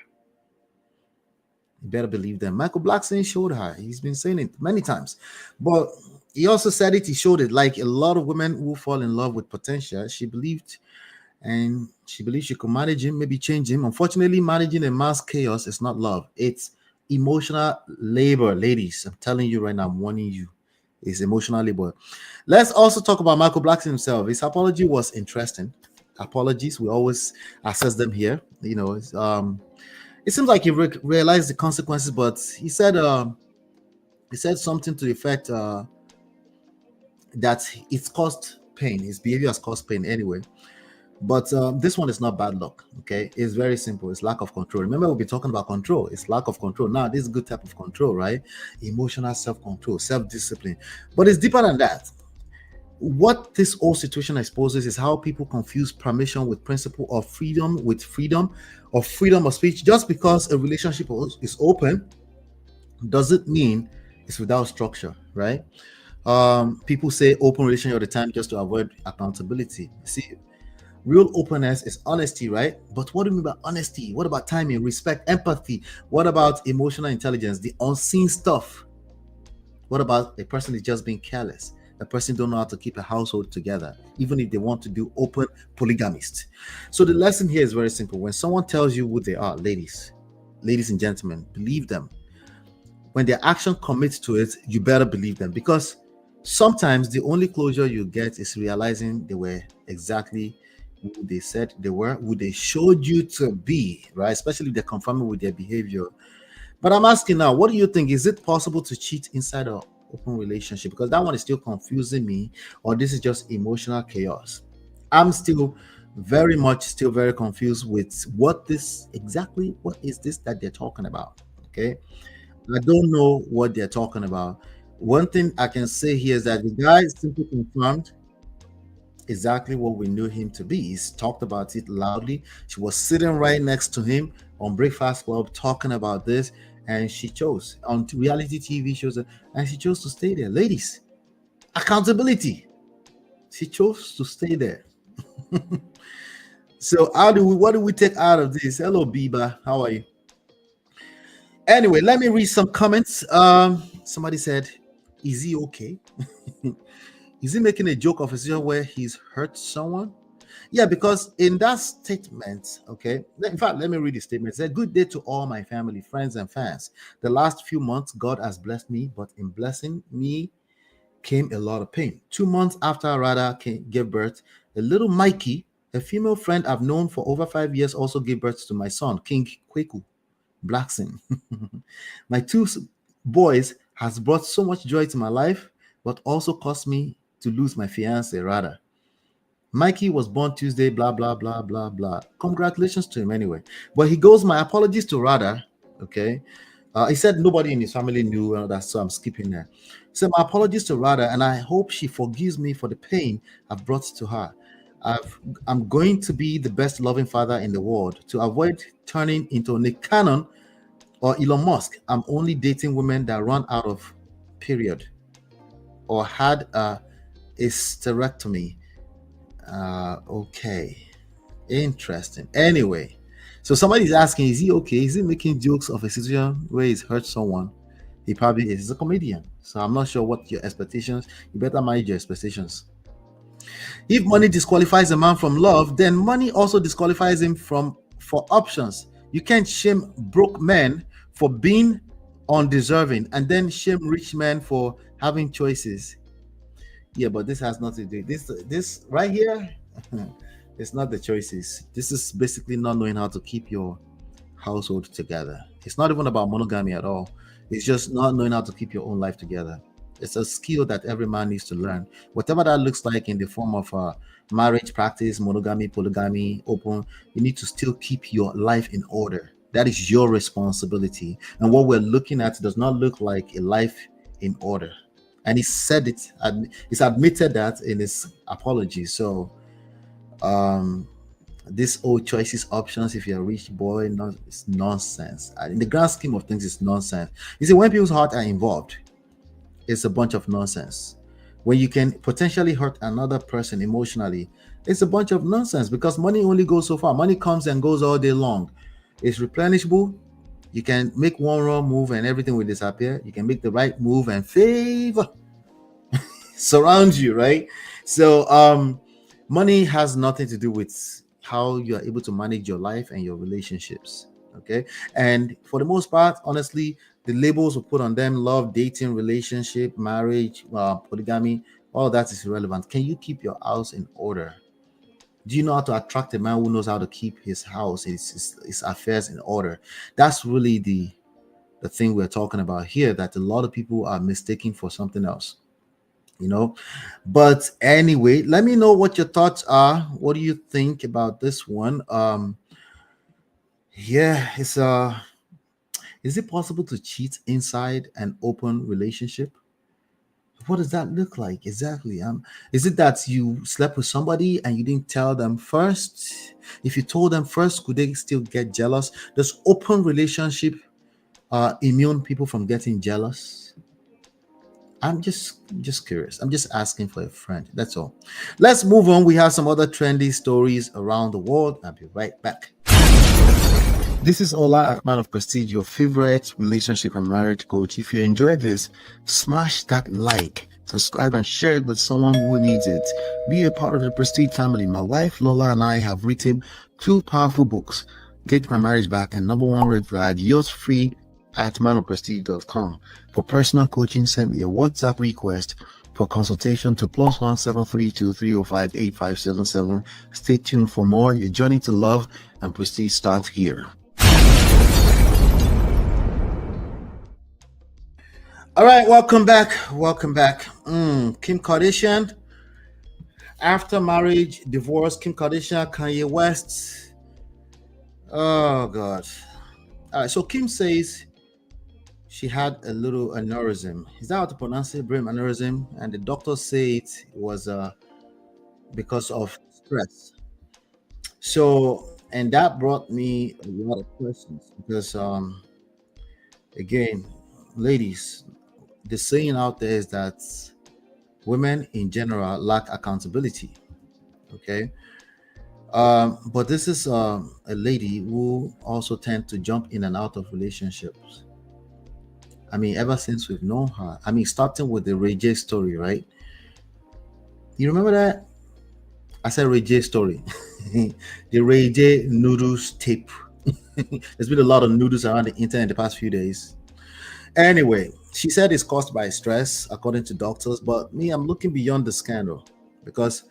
you better believe them. Michael Blackson showed her. He's been saying it many times, but he also said it. He showed it. Like a lot of women who fall in love with potential, she believed she could manage him, maybe change him. Unfortunately, managing a mass chaos is not love. It's emotional labor, ladies. I'm telling you right now, I'm warning you. It's emotional labor. Let's also talk about Michael Blackson himself. His apology was interesting. Apologies, we always assess them here. It seems like he realized the consequences, but he said something to the effect that it's caused pain. His behavior has caused pain anyway. But this one is not bad luck. Okay, it's very simple. It's lack of control. Remember, we'll be talking about control. It's lack of control. Now, this is a good type of control, right? Emotional self-control, self-discipline. But it's deeper than that. What this whole situation exposes is how people confuse permission with principle, or freedom with freedom, or freedom of speech. Just because a relationship is open doesn't mean it's without structure, right? People say open relationship all the time just to avoid accountability. See, real openness is honesty, right? But what do you mean by honesty? What about timing, respect, empathy? What about emotional intelligence, the unseen stuff? What about a person is just being careless? A person don't know how to keep a household together, even if they want to do open polygamist. So the lesson here is very simple. When someone tells you who they are, ladies and gentlemen, believe them. When their action commits to it, you better believe them, because sometimes the only closure you get is realizing they were exactly who they said they were, who they showed you to be, right? Especially if they're confirming with their behavior. But I'm asking now, what do you think? Is it possible to cheat inside an open relationship? Because that one is still confusing me, or this is just emotional chaos. I'm still very confused with what is this that they're talking about? Okay, I don't know what they're talking about. One thing I can say here is that the guy simply confirmed exactly what we knew him to be. He's talked about it loudly. She was sitting right next to him on Breakfast Club talking about this, and she chose on reality TV shows, and she chose to stay there. Ladies, accountability. She chose to stay there. So what do we take out of this? Hello, Biba. How are you? Anyway, let me read some comments. Somebody said, is he okay? Is he making a joke of a situation where he's hurt someone? Yeah, because in that statement, okay, in fact, let me read the statement. It said, good day to all my family, friends, and fans. The last few months, God has blessed me, but in blessing me came a lot of pain. 2 months after Rada gave birth, a little Mikey, a female friend I've known for over 5 years, also gave birth to my son, King Kweku Blackson. My two boys has brought so much joy to my life, but also cost me to lose my fiance, Rada. Mikey was born Tuesday, blah, blah, blah, blah, blah. Congratulations to him anyway. But he goes, my apologies to Rada, okay? He said nobody in his family knew that, so I'm skipping there. He said, my apologies to Rada, and I hope she forgives me for the pain I've brought to her. I'm going to be the best loving father in the world. To avoid turning into Nick Cannon or Elon Musk, I'm only dating women that run out of period or had a hysterectomy. Okay, interesting. Anyway, so somebody's asking, is he okay? Is he making jokes of a situation where he's hurt someone? He probably is. He's a comedian, so I'm not sure what your expectations. You better manage your expectations. If money disqualifies a man from love, then money also disqualifies him for options. You can't shame broke men for being undeserving and then shame rich men for having choices. Yeah, but this has nothing to do. This right here, it's not the choices. This is basically not knowing how to keep your household together. It's not even about monogamy at all. It's just not knowing how to keep your own life together. It's a skill that every man needs to learn. Whatever that looks like in the form of marriage practice, monogamy, polygamy, open, you need to still keep your life in order. That is your responsibility. And what we're looking at does not look like a life in order. And he said it, he's admitted that in his apology. So this old choices options, if you're a rich boy, it's nonsense. In the grand scheme of things, it's nonsense. You see, when people's hearts are involved, it's a bunch of nonsense. When you can potentially hurt another person emotionally, it's a bunch of nonsense because money only goes so far. Money comes and goes all day long. It's replenishable. You can make one wrong move and everything will disappear. You can make the right move and favor surround you, right? So money has nothing to do with how you are able to manage your life and your relationships. Okay. And for the most part, honestly, the labels we put on them, love, dating, relationship, marriage, polygamy, all that is irrelevant. Can you keep your house in order? Do you know how to attract a man who knows how to keep his house, his affairs in order? That's really the thing we're talking about here, that a lot of people are mistaking for something else, you know. But anyway, let me know what your thoughts are. What do you think about this one? Yeah, it's is it possible to cheat inside an open relationship? What does that look like exactly? Is it that you slept with somebody and you didn't tell them first? If you told them first, could they still get jealous? Does open relationship immune people from getting jealous? I'm just curious. I'm just asking for a friend. That's all. Let's move on. We have some other trendy stories around the world. I'll be right back. This is Ola, man of prestige, your favorite relationship and marriage coach. If you enjoy this, smash that like, subscribe, and share it with someone who needs it. Be a part of the prestige family. My wife Lola and I have written two powerful books, Get My Marriage Back and Number One Red Flag, yours free at manofprestige.com. For personal coaching, send me a WhatsApp request for consultation to +17323058577. Stay tuned for more. Your journey to love and prestige starts here. All right, welcome back. Welcome back. Kim Kardashian, after marriage, divorce, Kim Kardashian, Kanye West. Oh God. All right, so Kim says she had a little aneurysm. Is that how to pronounce it? Brain aneurysm. And the doctors say it was because of stress. So, and that brought me a lot of questions because again, ladies, the saying out there is that women in general lack accountability. Okay. But this is a lady who also tends to jump in and out of relationships. I mean, ever since we've known her. I mean, starting with the Ray J story, right? You remember that? I said Ray J story. The Ray J noodles tape. There's been a lot of noodles around the internet the past few days. Anyway, she said it's caused by stress, according to doctors. But me, I'm looking beyond the scandal because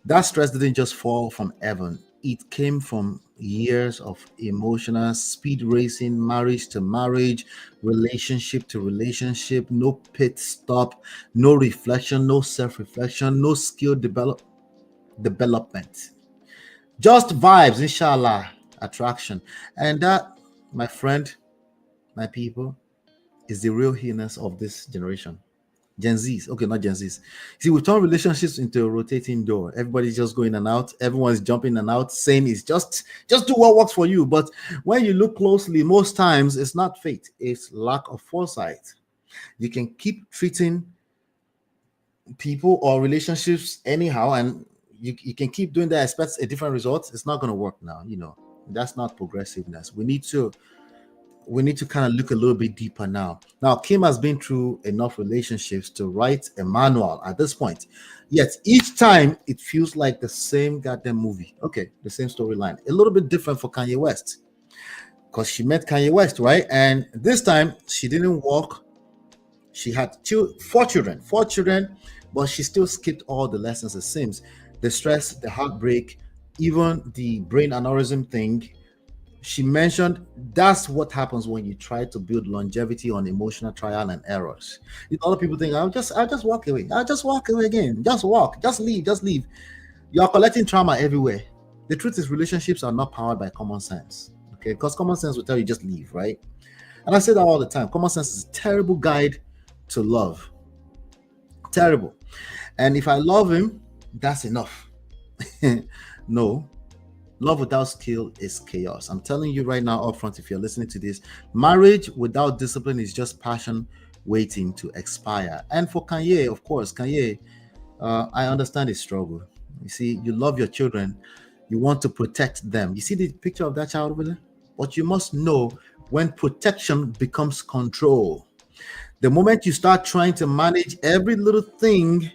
that stress didn't just fall from heaven. It came from years of emotional speed racing, marriage to marriage, relationship to relationship, no pit stop, no reflection, no self-reflection, no skill development. Just vibes, inshallah, attraction. And that, my friend, my people, is the real heinous of this generation. Gen Zs, okay, not Gen Zs. See, we turn relationships into a rotating door. Everybody's just going in and out. Everyone's jumping in and out. Saying it's just do what works for you. But when you look closely, most times it's not fate. It's lack of foresight. You can keep treating people or relationships anyhow, and you can keep doing that, expect a different result. It's not going to work now. That's not progressiveness. We need to kind of look a little bit deeper now. Now, Kim has been through enough relationships to write a manual at this point. Yet each time it feels like the same goddamn movie. Okay, the same storyline. A little bit different for Kanye West because she met Kanye West, right? And this time she didn't walk. She had four children, but she still skipped all the lessons. It seems the stress, the heartbreak, even the brain aneurysm thing. She mentioned that's what happens when you try to build longevity on emotional trial and errors. A lot of people think I'll just walk away. I'll just walk away again. Just walk. Just leave. You are collecting trauma everywhere. The truth is relationships are not powered by common sense. Okay, because common sense will tell you just leave, right? And I say that all the time. Common sense is a terrible guide to love. Terrible. And if I love him, that's enough. No. Love without skill is chaos. I'm telling you right now up front, if you're listening to this, marriage without discipline is just passion waiting to expire. And for Kanye, of course, Kanye, I understand his struggle. You see, you love your children, you want to protect them. You see the picture of that child over there? But you must know when protection becomes control. The moment you start trying to manage every little thing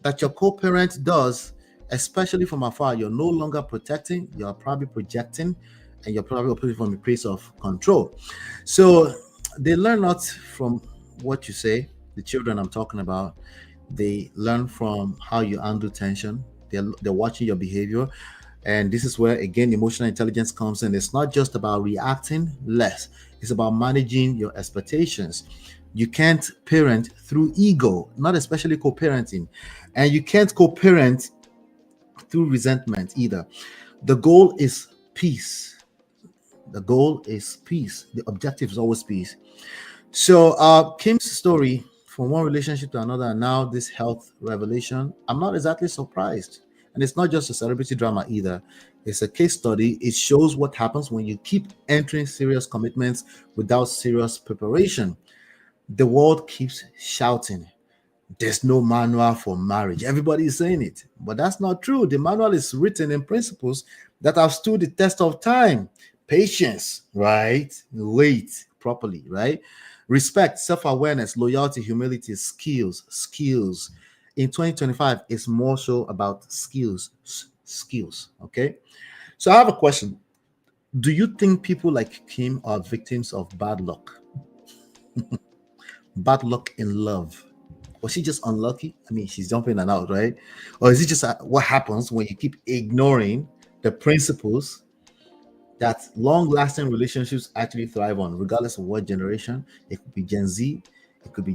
that your co-parent does, especially from afar, you're no longer protecting, you're probably projecting, and you're probably operating from a place of control. So they learn not from what you say, the children I'm talking about. They learn from how you handle tension. They're watching your behavior. And this is where, again, emotional intelligence comes in. It's not just about reacting less, it's about managing your expectations. You can't parent through ego, not especially co parenting. And you can't co parent through resentment either. The goal is peace. The goal is peace. The objective is always peace. So, Kim's story from one relationship to another, and now this health revelation, I'm not exactly surprised. And it's not just a celebrity drama either. It's a case study. It shows what happens when you keep entering serious commitments without serious preparation. The world keeps shouting, there's no manual for marriage. Everybody is saying it, but that's not true. The manual is written in principles that have stood the test of time. Patience, right? Wait properly, right? Respect, self-awareness, loyalty, humility, skills. In 2025, it's more so about skills. Okay. So I have a question. Do you think people like Kim are victims of bad luck? Bad luck in love? Was she just unlucky? I mean, she's jumping in and out, right? Or is it just what happens when you keep ignoring the principles that long-lasting relationships actually thrive on, regardless of what generation? It could be Gen Z, it could be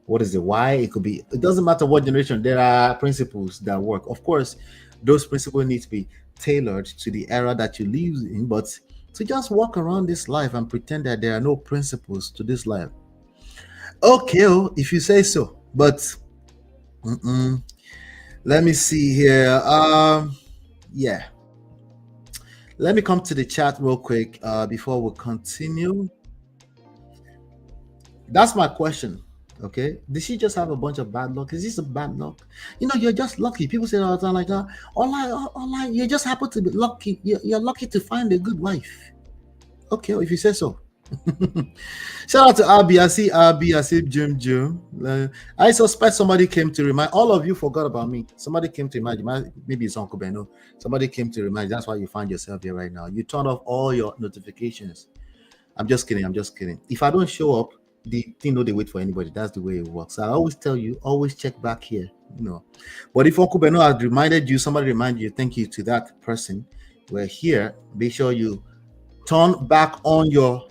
what is it, Y? It doesn't matter what generation. There are principles that work. Of course, those principles need to be tailored to the era that you live in, but to just walk around this life and pretend that there are no principles to this life, okay, if you say so. But let me see here. Yeah. Let me come to the chat real quick before we continue. That's my question. Okay. Did she just have a bunch of bad luck? Is this a bad luck? You know, you're just lucky. People say all the time like that. Ola, you just happen to be lucky. You're lucky to find a good wife. Okay, if you say so. Shout out to Abby. I see Jim. I suspect somebody came to remind all of you. Forgot about me. Somebody came to remind you. Maybe it's Uncle Beno. Somebody came to remind you. That's why you find yourself here right now. You turn off all your notifications. I'm just kidding. If I don't show up, the thing no they wait for anybody. That's the way it works. I always tell you, always check back here. But if Uncle Beno had reminded you, somebody remind you, thank you to that person. We're here. Be sure you turn back on your,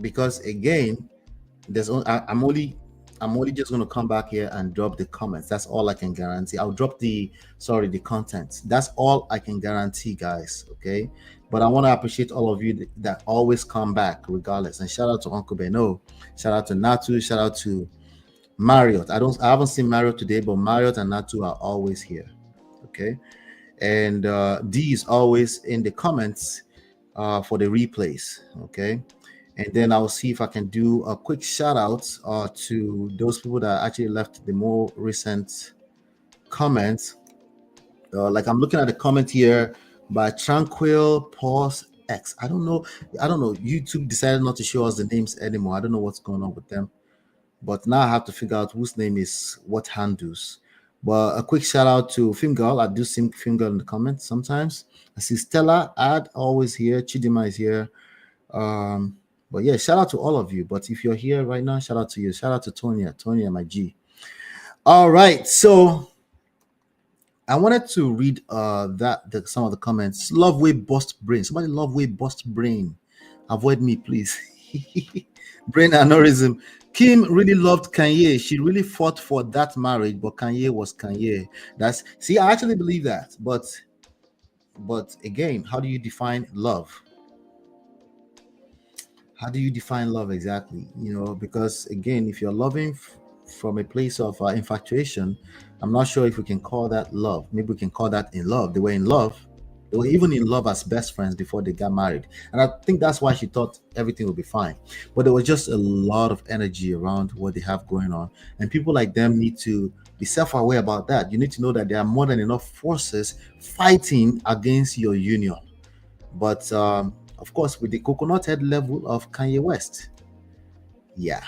because again, I'm only just going to come back here and drop the comments. That's all I can guarantee. I'll drop the content. That's all I can guarantee, guys. Okay. But I want to appreciate all of you that always come back regardless. And shout out to Uncle Beno. Shout out to Natu. Shout out to Marriott. I haven't seen Marriott today, but Marriott and Natu are always here. Okay. And D is always in the comments for the replays. Okay. And then I'll see if I can do a quick shout out to those people that actually left the more recent comments. Like I'm looking at the comment here by Tranquil Pause X. I don't know. YouTube decided not to show us the names anymore. I don't know what's going on with them. But now I have to figure out whose name is what handles. But a quick shout out to Film Girl. I do see Film Girl in the comments sometimes. I see Stella Ad always here. Chidima is here. But yeah, shout out to all of you. But if you're here right now, shout out to you. Shout out to Tonya, my G. All right, so I wanted to read some of the comments. Love way bust brain. Somebody love way bust brain. Avoid me, please. Brain aneurysm. Kim really loved Kanye. She really fought for that marriage, but Kanye was Kanye. I actually believe that. But again, how do you define love? How do you define love exactly? Because again, if you're loving from a place of infatuation, I'm not sure if we can call that love. Maybe we can call that in love. They were in love, They were even in love as best friends before they got married. And I think that's why she thought everything would be fine. But there was just a lot of energy around what they have going on. And people like them need to be self-aware about that. You need to know that there are more than enough forces fighting against your union. But of course, with the coconut head level of Kanye West, yeah,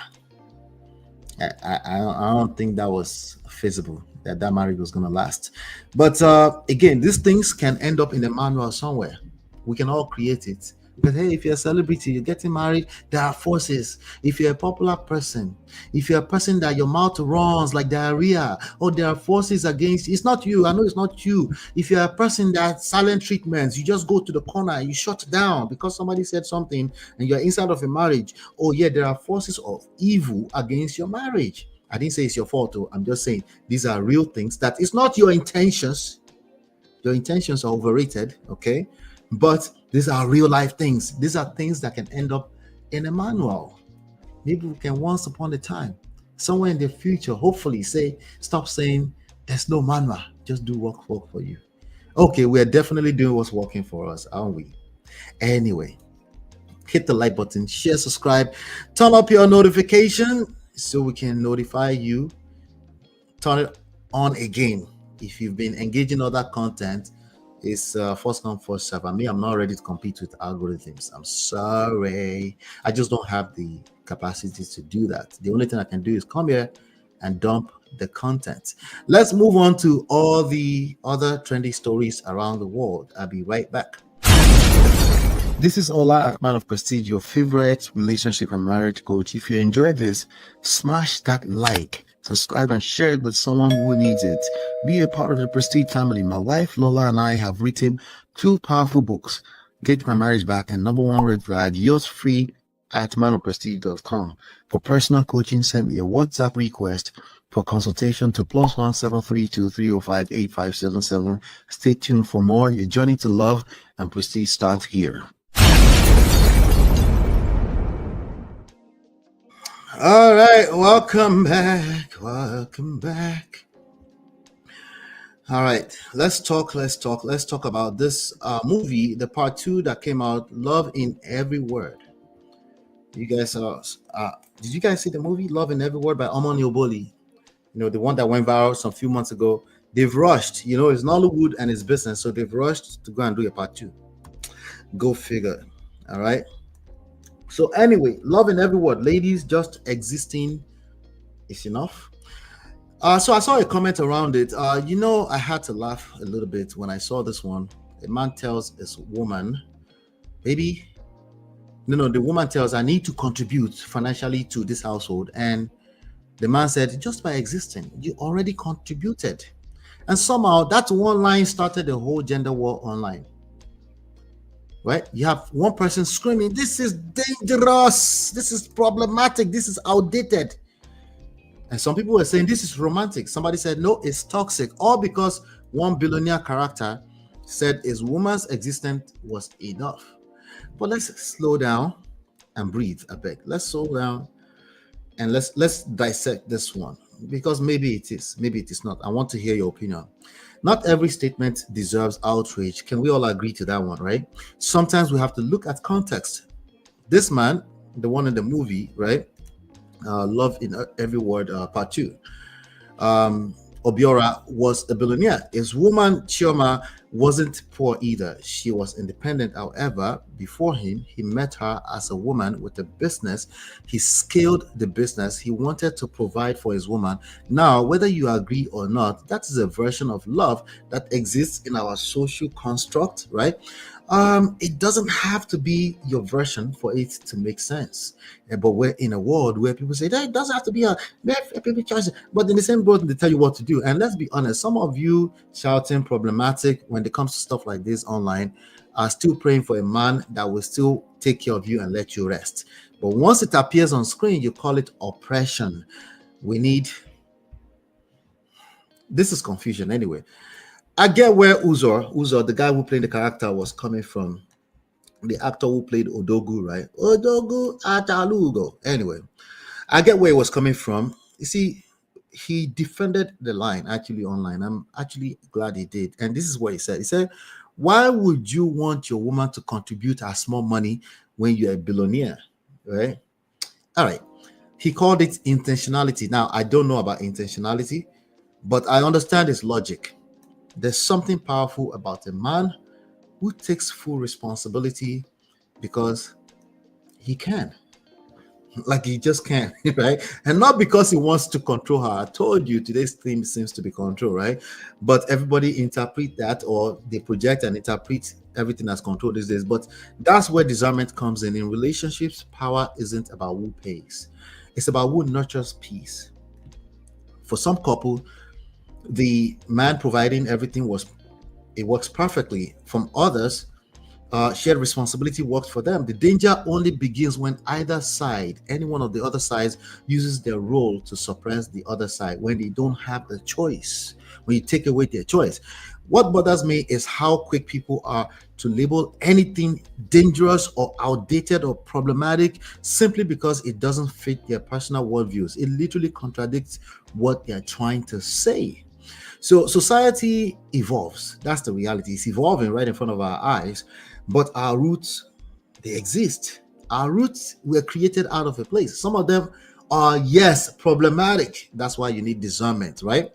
I don't think that was feasible, that marriage was going to last. But again, these things can end up in a manual somewhere. We can all create it. But hey, if you're a celebrity, you're getting married, there are forces. If you're a popular person, if you're a person that your mouth runs like diarrhea, or there are forces against, it's not you. I know it's not you. If you're a person that silent treatments, you just go to the corner and you shut down because somebody said something and you're inside of a marriage. Oh yeah, there are forces of evil against your marriage. I didn't say it's your fault, though. I'm just saying these are real things that it's not your intentions. Your intentions are overrated, okay? But these are real life things. These are things that can end up in a manual. Maybe we can once upon a time, somewhere in the future, hopefully say, stop saying there's no manual. Just do work for you. Okay, we're definitely doing what's working for us, aren't we? Anyway, hit the like button, share, subscribe, turn up your notification so we can notify you. Turn it on again. If you've been engaging other content, it's first come first serve. I mean, I'm not ready to compete with algorithms. I'm sorry, I just don't have the capacity to do that. The only thing I can do is come here and dump the content. Let's move on to all the other trendy stories around the world. I'll be right back. This is Ola, man of prestige, your favorite relationship and marriage coach. If you enjoy this, smash that like, subscribe, and share it with someone who needs it. Be a part of the Prestige family. My wife Lola and I have written 2 powerful books, Get My Marriage Back and Number One Red Flag. Yours free at manofprestige.com. For personal coaching, send me a WhatsApp request for consultation to +1 732 305 8577. Stay tuned for more. Your journey to love and prestige starts here. All right, welcome back. All right, let's talk about this movie, the part 2 that came out, Love in Every Word. You guys did you guys see the movie Love in Every Word by Omoni Oboli? You know, the one that went viral some few months ago. They've rushed, you know, it's Nollywood and it's business, so they've rushed to go and do a part 2. Go figure. All right. So anyway, Love in Every Word, ladies, just existing is enough. So I saw a comment around it. You know, I had to laugh a little bit when I saw this one. A man tells this woman, baby, the woman tells, I need to contribute financially to this household. And the man said, just by existing, you already contributed. And somehow that one line started the whole gender war online. Right? You have one person screaming, this is dangerous, this is problematic, this is outdated. And some people were saying this is romantic. Somebody said, no, it's toxic. All because one billionaire character said his woman's existence was enough. But let's slow down and breathe a bit. Let's slow down and let's dissect this one, because maybe it is, maybe it is not. I want to hear your opinion. Not every statement deserves outrage. Can we all agree to that one, right? Sometimes we have to look at context. This man, the one in the movie, right? Love in Every Word, part 2. Obiora was a billionaire. His woman Chioma wasn't poor either. She was independent. However, before him, he met her as a woman with a business. He scaled the business. He wanted to provide for his woman. Now, whether you agree or not, that is a version of love that exists in our social construct, right? It doesn't have to be your version for it to make sense. But we're in a world where people say that it doesn't have to be a people choice, but in the same boat they tell you what to do. And let's be honest, some of you shouting problematic when it comes to stuff like this online are still praying for a man that will still take care of you and let you rest. But once it appears on screen, you call it oppression. This is confusion anyway. I get where Uzor, the guy who played the character, was coming from. The actor who played Odogu, right? Odogu Atalugo. Anyway, I get where he was coming from. You see, he defended the line actually online. I'm actually glad he did. And this is what he said. He said, Why would you want your woman to contribute as small money when you're a billionaire? Right? All right. He called it intentionality. Now, I don't know about intentionality, but I understand his logic. There's something powerful about a man who takes full responsibility because he can. Like he just can, right? And not because he wants to control her. I told you today's theme seems to be control, right? But everybody interpret that, or they project and interpret everything as control these days. But that's where discernment comes in. In relationships, power isn't about who pays, it's about who nurtures peace. For some couple, the man providing everything works perfectly. From others, shared responsibility works for them. The danger only begins when either side, any one of the other sides, uses their role to suppress the other side, when they don't have a choice, when you take away their choice. What bothers me is how quick people are to label anything dangerous or outdated or problematic simply because it doesn't fit their personal worldviews. It literally contradicts what they're trying to say. So society evolves. That's the reality. It's evolving right in front of our eyes, but our roots, they exist. Our roots were created out of a place. Some of them are, yes, problematic. That's why you need discernment, right?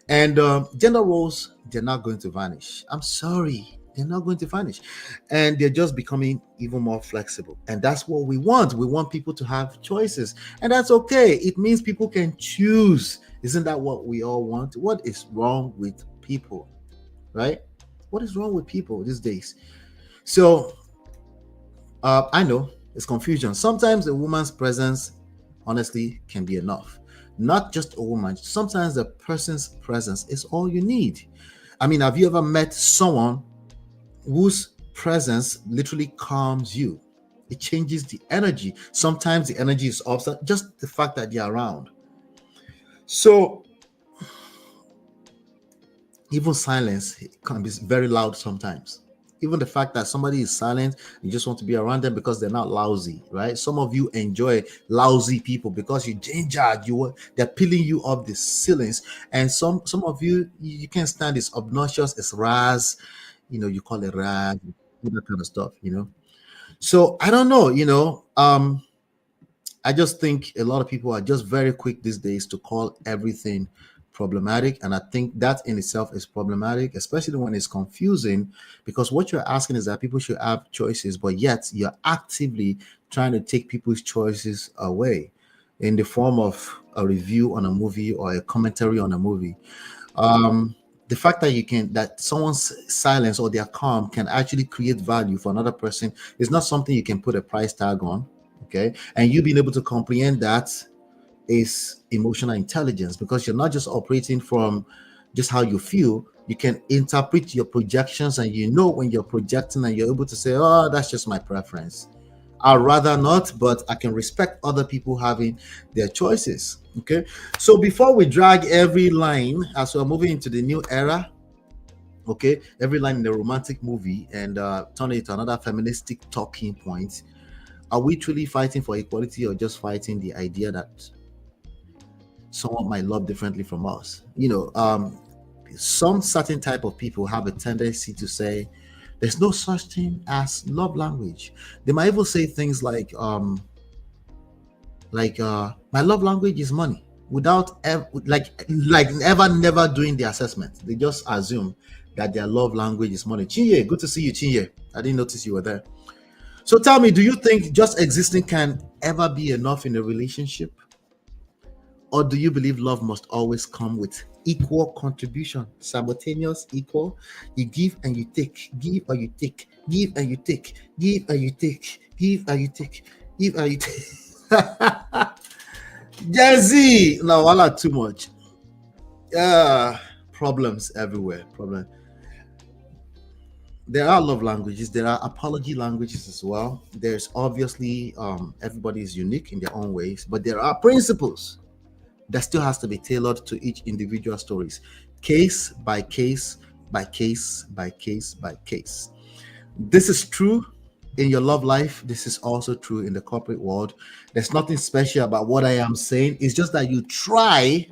And gender roles, they're not going to vanish. I'm sorry. They're not going to vanish. And they're just becoming even more flexible. And that's what we want. We want people to have choices. And that's okay. It means people can choose. Isn't that what we all want? What is wrong with people, right? What is wrong with people these days? So I know it's confusion. Sometimes a woman's presence, honestly, can be enough. Not just a woman. Sometimes the person's presence is all you need. I mean, have you ever met someone whose presence literally calms you? It changes the energy. Sometimes the energy is upset, just the fact that they're around. So even silence can be very loud sometimes. Even the fact that somebody is silent, you just want to be around them because they're not lousy, right? Some of you enjoy lousy people because you ginger, they're peeling you off the ceilings, and some of you can't stand it's obnoxious, it's ras, you call it ras, that kind of stuff. So I don't know, I just think a lot of people are just very quick these days to call everything problematic. And I think that in itself is problematic, especially when it's confusing, because what you're asking is that people should have choices, but yet you're actively trying to take people's choices away in the form of a review on a movie or a commentary on a movie. The fact that someone's silence or their calm can actually create value for another person is not something you can put a price tag on. Okay. And you being able to comprehend that is emotional intelligence, because you're not just operating from just how you feel. You can interpret your projections, and when you're projecting, and you're able to say, oh, that's just my preference. I'd rather not, but I can respect other people having their choices. Okay. So before we drag every line as we're moving into the new era, okay, every line in the romantic movie and turn it to another feministic talking point, are we truly fighting for equality, or just fighting the idea that someone might love differently from us? Some certain type of people have a tendency to say there's no such thing as love language. They might even say things like my love language is money, without never doing the assessment. They just assume that their love language is money. Chinye, good to see you, Chinye. I didn't notice you were there. So tell me, do you think just existing can ever be enough in a relationship? Or do you believe love must always come with equal contribution, simultaneous, equal? You give and you take, give and you take, give and you take, give and you take, give and you take, give and you take. Jazzy, no, voila, too much. Problems everywhere. There are love languages. There are apology languages as well. There's obviously everybody is unique in their own ways, but there are principles that still has to be tailored to each individual stories, case by case by case by case by case. This is true in your love life. This is also true in the corporate world. There's nothing special about what I am saying. It's just that you try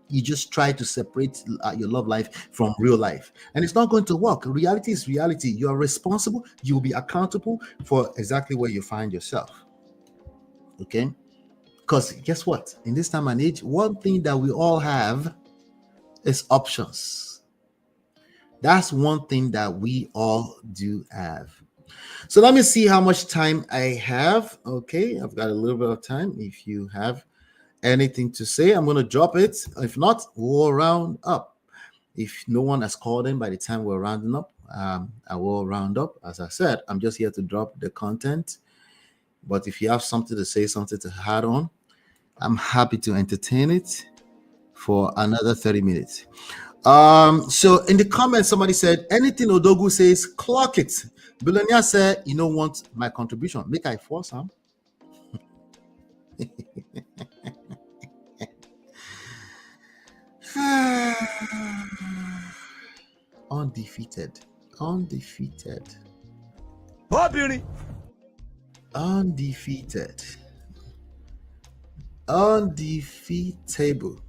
you just try to separate your love life from real life, and it's not going to work. Reality is reality. You are responsible. You will be accountable for exactly where you find yourself. Okay, because guess what? In this time and age, one thing that we all have is options. That's one thing that we all do have. So let me see how much time I have. Okay, I've got a little bit of time. If you have anything to say, I'm going to drop it. If not, we'll round up. If no one has called in by the time we're rounding up, I will round up. As I said, I'm just here to drop the content. But if you have something to say, something to add on, I'm happy to entertain it for another 30 minutes. So in the comments, somebody said, anything Odogu says, clock it. Billionaire said, you don't want my contribution. Make I force him. Undefeated. Undefeated. Undefeated. Undefeatable.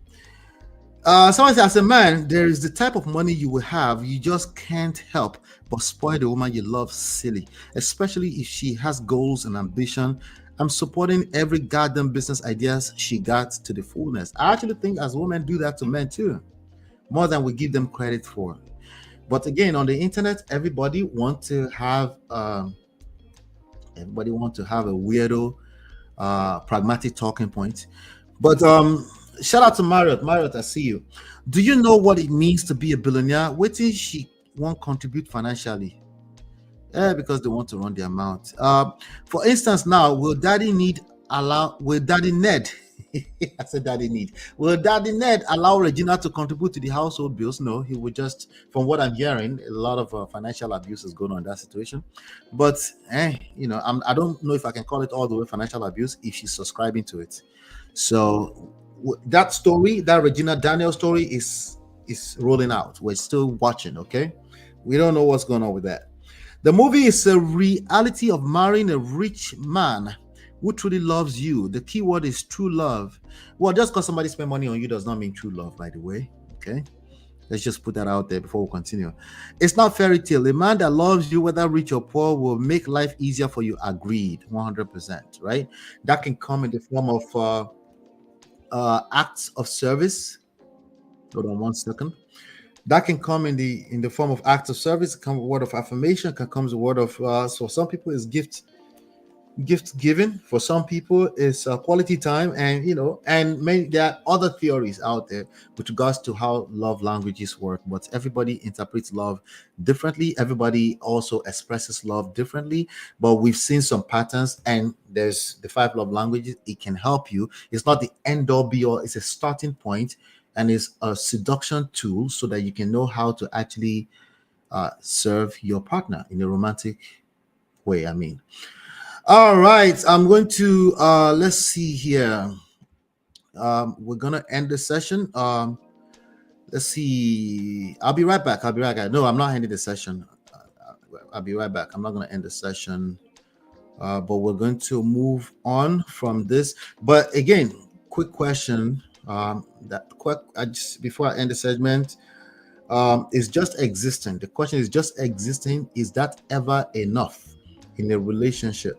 Someone says, as a man, there is the type of money you will have, you just can't help but spoil the woman you love silly, especially if she has goals and ambition. I'm supporting every goddamn business ideas she got to the fullness. I actually think as women do that to men too, more than we give them credit for. But again, on the internet, everybody want to have a weirdo, pragmatic talking point. But shout out to Marriott. Marriott, I see you. Do you know what it means to be a billionaire? What is she won't contribute financially? Because they want to run their mouth. For instance, now will Daddy Ned? I said Daddy Ned. Will Daddy Ned allow Regina to contribute to the household bills? No, he would just, from what I'm hearing, a lot of financial abuse is going on in that situation. But I don't know if I can call it all the way financial abuse if she's subscribing to it. So that story, that Regina Daniel story is rolling out. We're still watching, okay? We don't know what's going on with that. The movie is a reality of marrying a rich man who truly loves you. The key word is true love. Well, just because somebody spend money on you does not mean true love, by the way, okay? Let's just put that out there before we continue. It's not fairy tale. A man that loves you, whether rich or poor, will make life easier for you. Agreed, 100%, right? That can come in the form of acts of service. Hold on 1 second. That can come in the form of acts of service. Come a word of affirmation. Can come as a word of so some people is gift giving. For some people is quality time, and there are other theories out there with regards to how love languages work. But everybody interprets love differently. Everybody also expresses love differently. But we've seen some patterns, and there's the 5 love languages. It can help you. It's not the end all be all. It's a starting point. And it's a seduction tool so that you can know how to actually serve your partner in a romantic way. I mean, all right. I'm going to let's see here. We're gonna end the session. Let's see. I'll be right back. No, I'm not ending the session. I'll be right back. I'm not gonna end the session. But we're going to move on from this. But again, quick question. Before I end the segment, is just existing. The question is just existing. Is that ever enough in a relationship?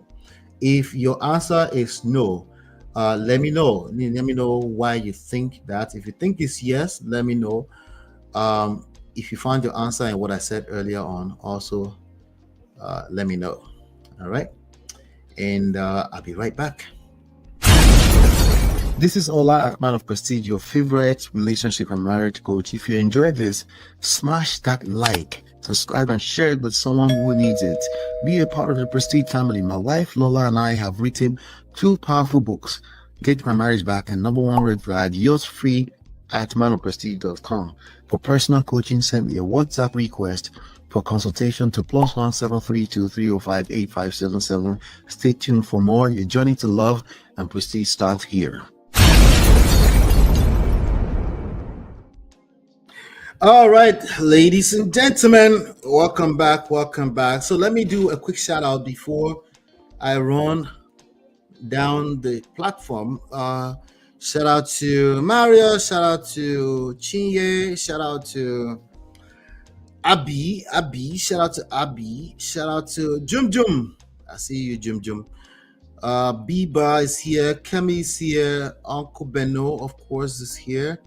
If your answer is no, let me know. Let me know why you think that. If you think it's yes, let me know. If you found your answer in what I said earlier on, also let me know. All right, and I'll be right back. This is Ola, man of Prestige, your favorite relationship and marriage coach. If you enjoyed this, smash that like, subscribe, and share it with someone who needs it. Be a part of the Prestige family. My wife Lola and I have written 2 powerful books, Get My Marriage Back and Number 1 Red Flag. Yours free at manofprestige.com. For personal coaching, send me a WhatsApp request for consultation to +1 732 305 8577. Stay tuned for more. Your journey to love and prestige starts here. All right, ladies and gentlemen, welcome back. So let me do a quick shout out before I run down the platform. Shout out to Mario. Shout out to Chinye. Shout out to Abby. Shout out to Abby. Shout out to Jum. I see you, Jum. Biba is here. Kemi is here. Uncle Beno, of course, is here.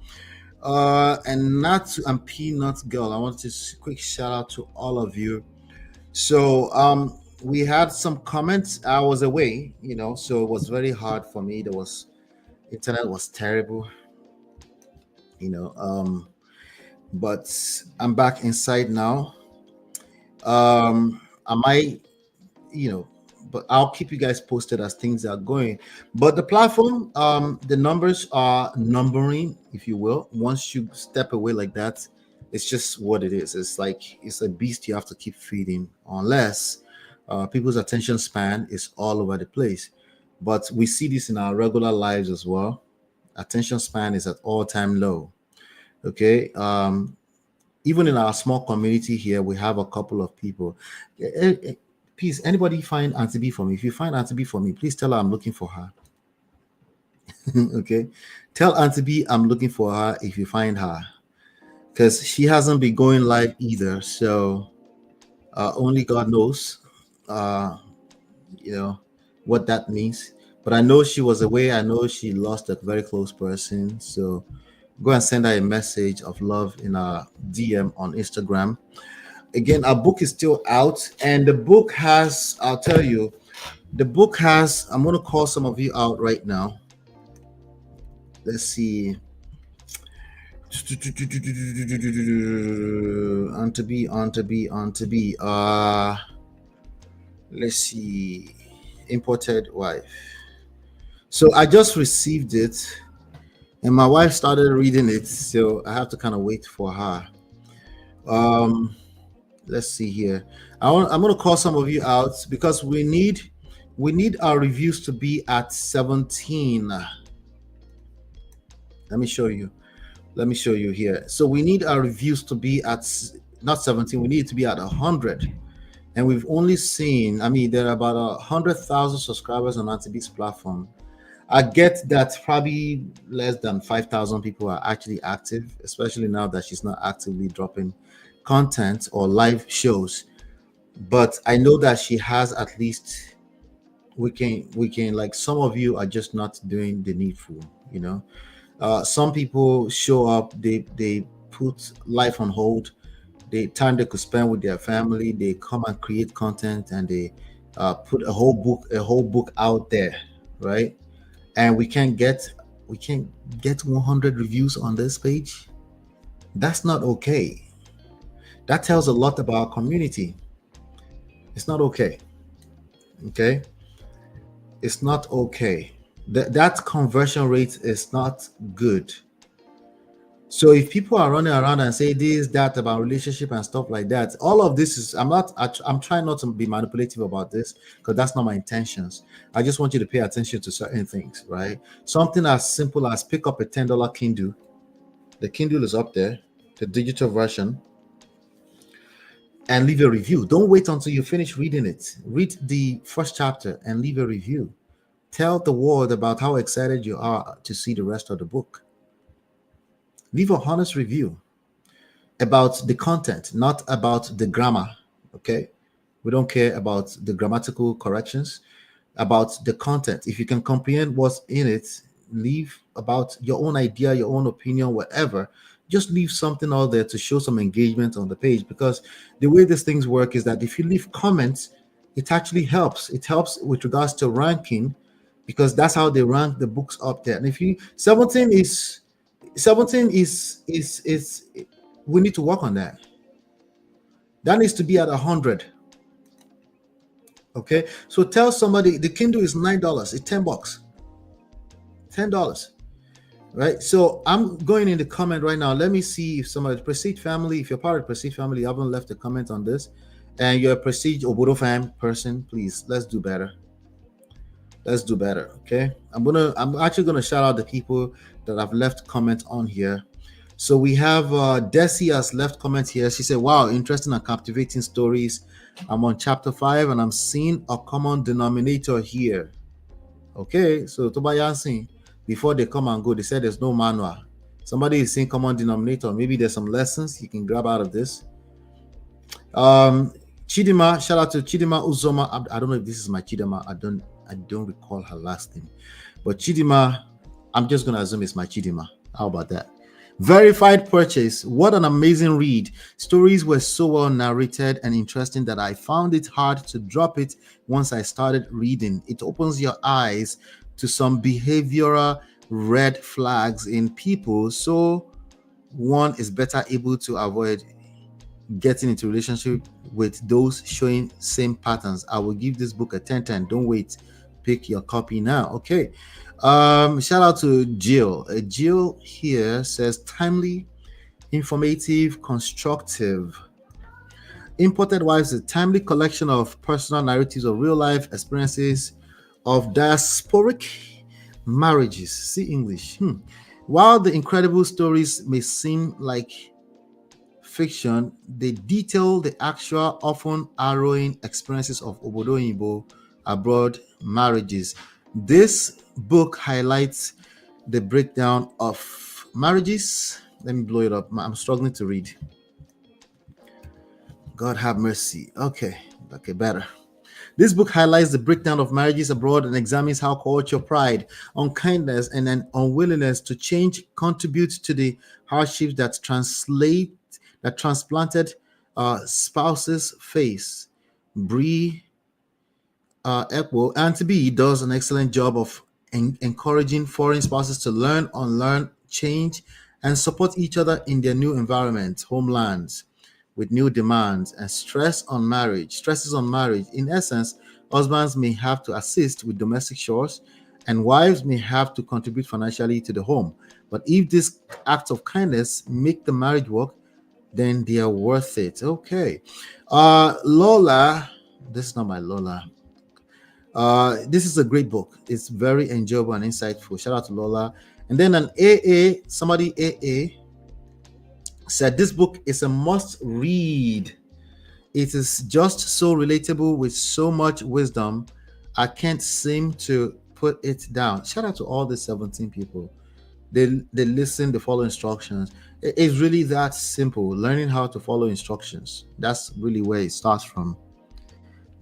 And Natu and Peanut Girl. I want to quick shout out to all of you. So we had some comments. I was away, so it was very hard for me. Internet was terrible, but I'm back inside now. I might, but I'll keep you guys posted as things are going. But the platform, the numbers are numbering, if you will. Once you step away like that, it's just what it is. It's like it's a beast you have to keep feeding, unless people's attention span is all over the place. But we see this in our regular lives as well. Attention span is at all-time low. Okay. Even in our small community here, we have a couple of people. Please, anybody find Auntie B for me? If you find Auntie B for me, please tell her I'm looking for her. Okay. Tell Auntie B I'm looking for her if you find her. Because she hasn't been going live either. So only God knows what that means. But I know she was away. I know she lost a very close person. So go and send her a message of love in our DM on Instagram. Again, our book is still out, and the book has, I'm going to call some of you out right now. Let's see. On to be. Let's see. Imported wife. So I just received it, and my wife started reading it, so I have to kind of wait for her. Let's see here. I'm going to call some of you out because we need our reviews to be at 17. Let me show you here. So we need our reviews to be at not 17. We need it to be at 100. And we've only seen, there are about 100,000 subscribers on Auntie B's platform. I get that probably less than 5,000 people are actually active, especially now that she's not actively dropping content or live shows. But I know that she has at least, we can like, some of you are just not doing the needful, some people show up, they put life on hold, the time they could spend with their family, they come and create content, and they put a whole book out there, right? And we can't get 100 reviews on this page. That's not okay. That tells a lot about our community. It's not okay. Okay? It's not okay. That conversion rate is not good. So if people are running around and say this, that about relationship and stuff like that, all of this is, I'm trying not to be manipulative about this, because that's not my intentions. I just want you to pay attention to certain things, right? Something as simple as pick up a $10 Kindle. The Kindle is up there, the digital version, and leave a review. Don't wait until you finish reading it. Read the first chapter and leave a review. Tell the world about how excited you are to see the rest of the book. Leave a honest review about the content, not about the grammar, okay? We don't care about the grammatical corrections, about the content. If you can comprehend what's in it, leave about your own idea, your own opinion, whatever. Just leave something out there to show some engagement on the page, because the way these things work is that if you leave comments, it actually helps. It helps with regards to ranking, because that's how they rank the books up there. And if you 17 is we need to work on that. That needs to be at 100. Okay, so tell somebody the Kindle is $9. It's $10. $10, right? So I'm going in the comment right now. Let me see if somebody, Prestige family, if you're part of the Prestige family, you haven't left a comment on this, and you're a Prestige Obodo fan person, please, let's do better. Let's do better. Okay, I'm actually gonna shout out the people that have left comments on here. So we have Desi has left comments here. She said, wow, interesting and captivating stories. I'm on chapter 5 and I'm seeing a common denominator here. Okay, so Tobayasin, before they come and go. They said there's no manual. Somebody is saying common denominator. Maybe there's some lessons you can grab out of this. Chidima, shout out to Chidima Uzoma. I don't know if this is my Chidima. I don't recall her last name. But Chidima, I'm just gonna assume it's my Chidima. How about that? Verified purchase. What an amazing read. Stories were so well narrated and interesting that I found it hard to drop it once I started reading. It opens your eyes to some behavioral red flags in people, so one is better able to avoid getting into relationship with those showing same patterns. I will give this book a 10/10. Don't wait. Pick your copy now. Okay. Shout out to Jill. Jill here says timely, informative, constructive. Imported Wives is a timely collection of personal narratives of real life experiences of diasporic marriages. See English. While the incredible stories may seem like fiction, they detail the actual, often harrowing experiences of Obodo Oyinbo abroad marriages. This book highlights the breakdown of marriages. Let me blow it up. I'm struggling to read. God have mercy. Okay, better. This book highlights the breakdown of marriages abroad and examines how culture, pride, unkindness, and an unwillingness to change contribute to the hardships that transplanted spouses face. Bree Ekpo and B does an excellent job of encouraging foreign spouses to learn, unlearn, change, and support each other in their new environments, homelands, with new demands and stresses on marriage. In essence, husbands may have to assist with domestic chores, and wives may have to contribute financially to the home. But if these acts of kindness make the marriage work, then they are worth it. Okay. Lola, this is not my Lola. This is a great book. It's very enjoyable and insightful. Shout out to Lola. And then an somebody said this book is a must read. It is just so relatable with so much wisdom. I can't seem to put it down. Shout out to all the 17 people. They listen, they follow instructions. It's really that simple. Learning how to follow instructions. That's really where it starts from.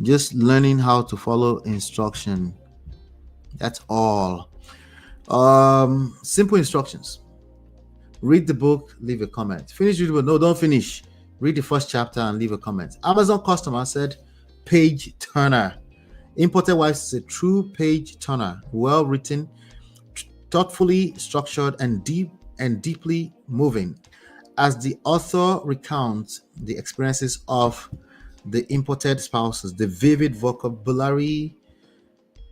Just learning how to follow instruction. That's all. Simple instructions. Read the book, leave a comment. Finish reading, but no, don't finish. Read the first chapter and leave a comment. Amazon customer said, page turner. Imported Wives is a true page turner. Well written, thoughtfully structured, and deeply moving. As the author recounts the experiences of the imported spouses, the vivid vocabulary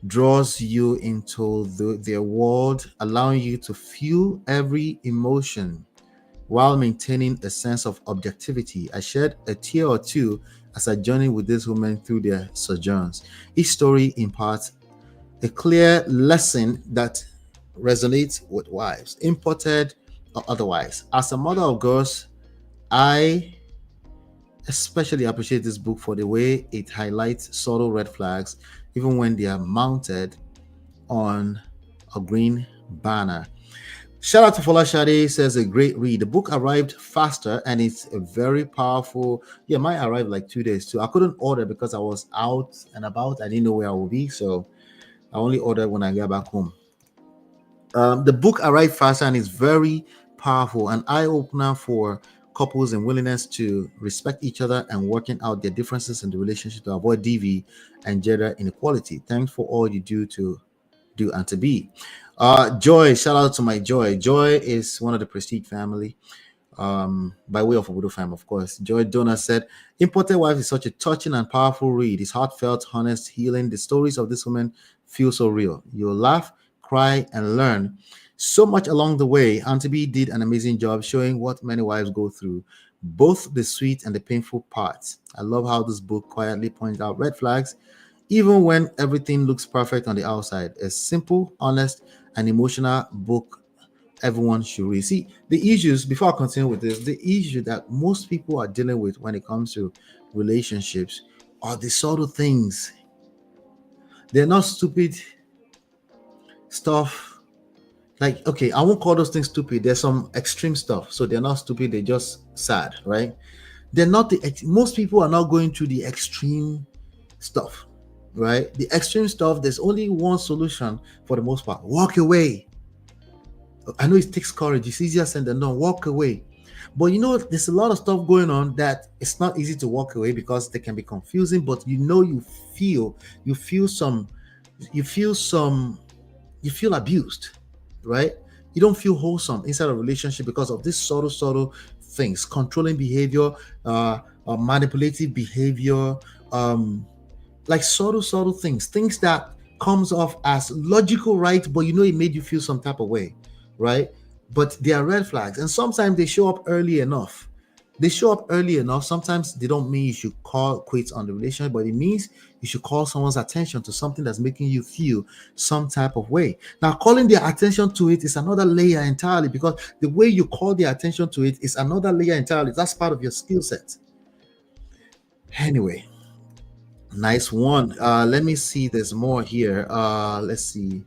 draws you into their world, allowing you to feel every emotion while maintaining a sense of objectivity. I shed a tear or two as I journeyed with these women through their sojourns. Each story imparts a clear lesson that resonates with wives, imported or otherwise. As a mother of girls, I especially appreciate this book for the way it highlights subtle red flags, even when they are mounted on a green banner. Shout out to Fola Shade, says a great read. The book arrived faster and it's a very powerful. Yeah, mine arrived like 2 days too. I couldn't order because I was out and about. I didn't know where I would be, so I only ordered when I got back home. The book arrived faster and is very powerful, an eye-opener for couples and willingness to respect each other and working out their differences in the relationship to avoid DV and gender inequality. Thanks for all you do and to be. Joy, shout out to my Joy. Joy is one of the Prestige family, by way of Obodo fam, of course. Joy Donor said, Imported Wives is such a touching and powerful read. It's heartfelt, honest, healing. The stories of this woman feel so real. You'll laugh, cry, and learn so much along the way. Auntie B did an amazing job showing what many wives go through, both the sweet and the painful parts. I love how this book quietly points out red flags, even when everything looks perfect on the outside. A simple, honest, and emotional book everyone should read. See, the issues, before I continue with this, the issue that most people are dealing with when it comes to relationships are the subtle things. They're not stupid stuff like, okay, I won't call those things stupid. There's some extreme stuff, so they're not stupid, they're just sad, right? They're not most people are not going through the extreme stuff, right? The extreme stuff, there's only one solution for the most part: walk away. I know it takes courage, it's easier said than done. Walk away. But there's a lot of stuff going on that it's not easy to walk away because they can be confusing. But you feel some you feel some you feel abused, right? You don't feel wholesome inside a relationship because of these subtle things: controlling behavior, manipulative behavior, like subtle things that comes off as logical, right? But it made you feel some type of way, right? But they are red flags, and sometimes they show up early enough. Sometimes they don't mean you should call quits on the relationship, but it means you should call someone's attention to something that's making you feel some type of way. Now, calling their attention to it is another layer entirely, because the way you call their attention to it is another layer entirely. That's part of your skill set. Anyway, nice one. Let me see. There's more here. Let's see.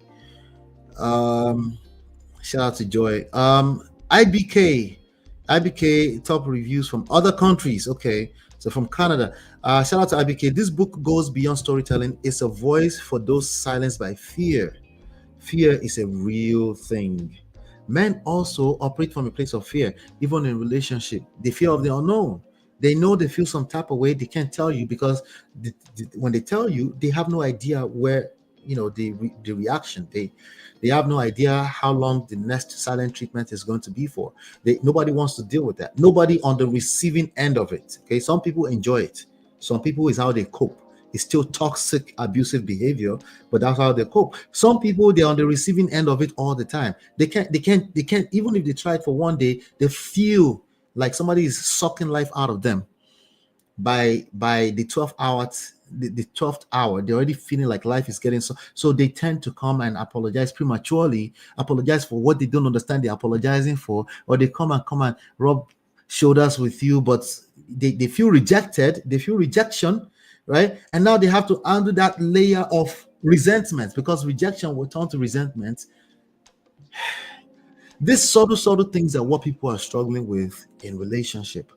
Shout out to Joy. IBK top reviews from other countries. Okay, so from Canada. Shout out to IBK. This book goes beyond storytelling. It's a voice for those silenced by fear. Fear is a real thing. Men also operate from a place of fear, even in relationship. The fear of the unknown. They know they feel some type of way. They can't tell you because when they tell you, they have no idea where the reaction. They have no idea how long the next silent treatment is going to be for. Nobody wants to deal with that. Nobody on the receiving end of it. Okay, some people enjoy it. Some people is how they cope. It's still toxic, abusive behavior, but that's how they cope. Some people, they're on the receiving end of it all the time. They can't. Even if they try it for one day, they feel like somebody is sucking life out of them. By the 12th hour, the 12th hour, they're already feeling like life is getting so they tend to come and apologize prematurely, apologize for what they don't understand they're apologizing for, or they come and rub shoulders with you, but they feel rejected, they feel rejection, right? And now they have to undo that layer of resentment, because rejection will turn to resentment. These subtle things are what people are struggling with in relationship.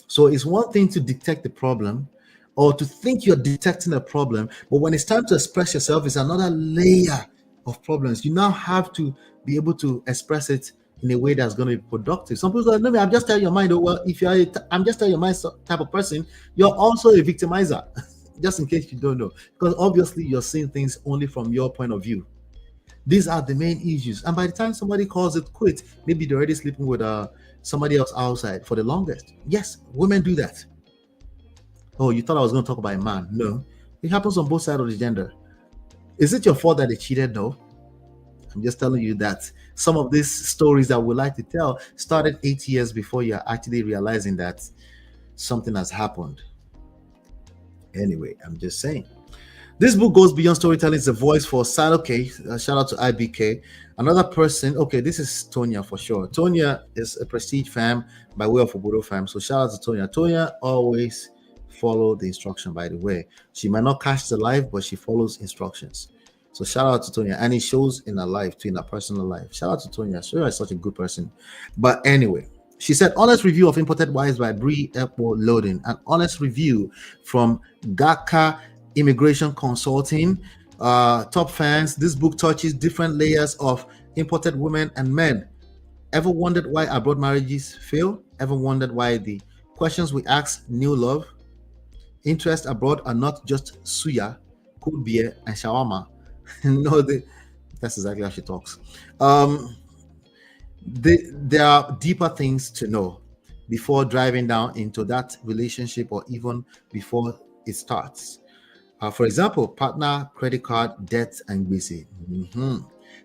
So it's one thing to detect the problem or to think you're detecting a problem, but when it's time to express yourself, it's another layer of problems. You now have to be able to express it in a way that's going to be productive. Some people say, no, I'm just telling your mind. Oh, well, if I'm just telling your mind type of person, you're also a victimizer, just in case you don't know, because obviously you're seeing things only from your point of view. These are the main issues. And by the time somebody calls it quit, maybe they're already sleeping with somebody else outside for the longest. Yes, women do that. Oh, you thought I was going to talk about a man? No, it happens on both sides of the gender. Is it your fault that they cheated? No. I'm just telling you that some of these stories that we like to tell started 8 years before you're actually realizing that something has happened. Anyway, I'm just saying. This book goes beyond storytelling. It's a voice for sad. Okay, shout out to IBK. Another person. Okay, this is Tonya for sure. Tonya is a Prestige fam by way of Obodo fam. So shout out to Tonya. Tonya always follow the instruction, by the way. She might not catch the life, but she follows instructions. So shout out to Tonya. And it shows in her life, too, in her personal life. Shout out to Tonya. Tonya is such a good person. But anyway, she said, honest review of Imported Wives by Bree, Ekpo, Loading. An honest review from Gaka Immigration Consulting. Top fans, this book touches different layers of imported women and men. Ever wondered why abroad marriages fail? Ever wondered why the questions we ask new love? Interest abroad are not just suya, cool beer, and shawarma. No, that's exactly how she talks. There are deeper things to know before driving down into that relationship, or even before it starts. For example, partner, credit card, debt, and gbese.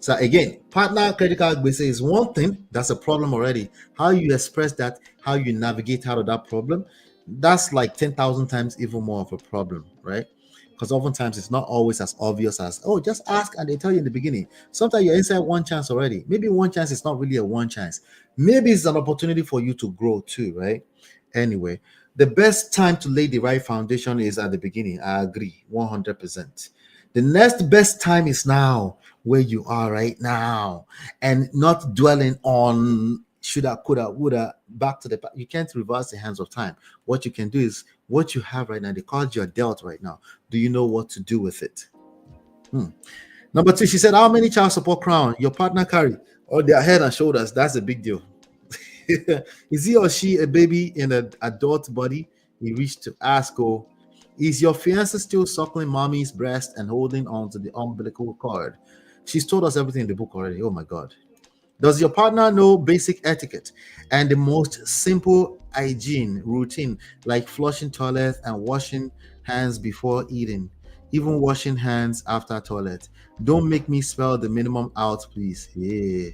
So again, partner, credit card, gbese is one thing. That's a problem already. How you express that, how you navigate out of that problem, that's like 10,000 times even more of a problem, right? Because oftentimes it's not always as obvious as, oh, just ask and they tell you in the beginning. Sometimes you're inside one chance already. Maybe one chance is not really a one chance. Maybe it's an opportunity for you to grow too, right? Anyway, the best time to lay the right foundation is at the beginning. I agree 100%. The next best time is now. where you are right now and not dwelling on shoulda, coulda, woulda, back to the past. You can't reverse the hands of time. What you can do is what you have right now, the cards you're dealt right now. Do you know what to do with it? Number two, she said, how many child support crown your partner carry on their head and shoulders? That's a big deal. Is he or she a baby in an adult body? He reached to ask, oh, is your fiance still suckling mommy's breast and holding on to the umbilical cord? She's told us everything in the book already. Oh my God. Does your partner know basic etiquette and the most simple hygiene routine, like flushing toilet and washing hands before eating, even washing hands after toilet? Don't make me spell the minimum out, please. Yeah.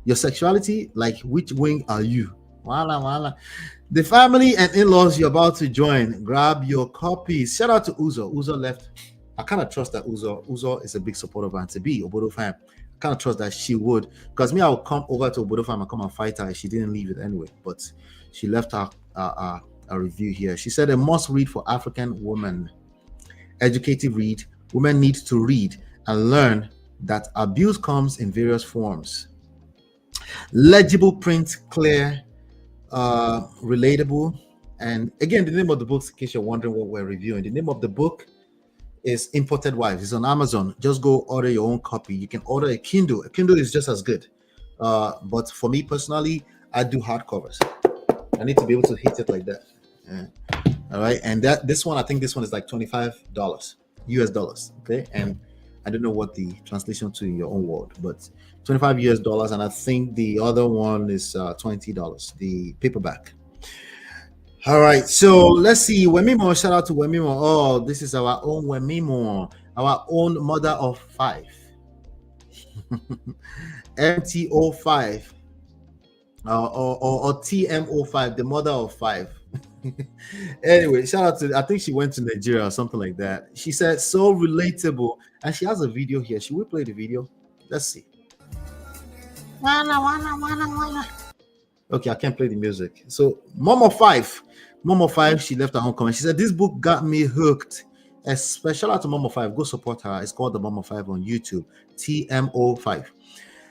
Your sexuality, like which wing are you? Wala, wala. The family and in-laws you're about to join, grab your copies. Shout out to Uzo. Uzo left. I kind of trust that Uzo is a big supporter of Auntie B, Obodo fam. I kind of trust that she would, because me, I would come over to Obodo fam and come and fight her. She didn't leave it anyway, but she left a review here. She said a must read for African women. Educative read. Women need to read and learn that abuse comes in various forms. Legible print, clear, relatable. And again, the name of the book, in case you're wondering what we're reviewing, the name of the book is Imported Wives. It's on Amazon. Just go order your own copy. You can order a Kindle. A Kindle is just as good. But for me personally, I do hardcovers. I need to be able to hit it like that. Yeah. All right. And this one, I think this one is like $25 US dollars. Okay. And I don't know what the translation to in your own world, but 25 US dollars. And I think the other one is $20, the paperback. All right, so let's see. Wemimo, shout out to Wemimo. Oh, this is our own Wemimo, our own mother of five. MTO5 or TMO5, the mother of five. Anyway, shout out to, I think she went to Nigeria or something like that. She said, so relatable. And she has a video here. Should we play the video? Let's see. Okay, I can't play the music. So, Mama 5, she left her own comment. She said, this book got me hooked. Shout out to Mama 5. Go support her. It's called the Mama 5 on YouTube. TMO5. She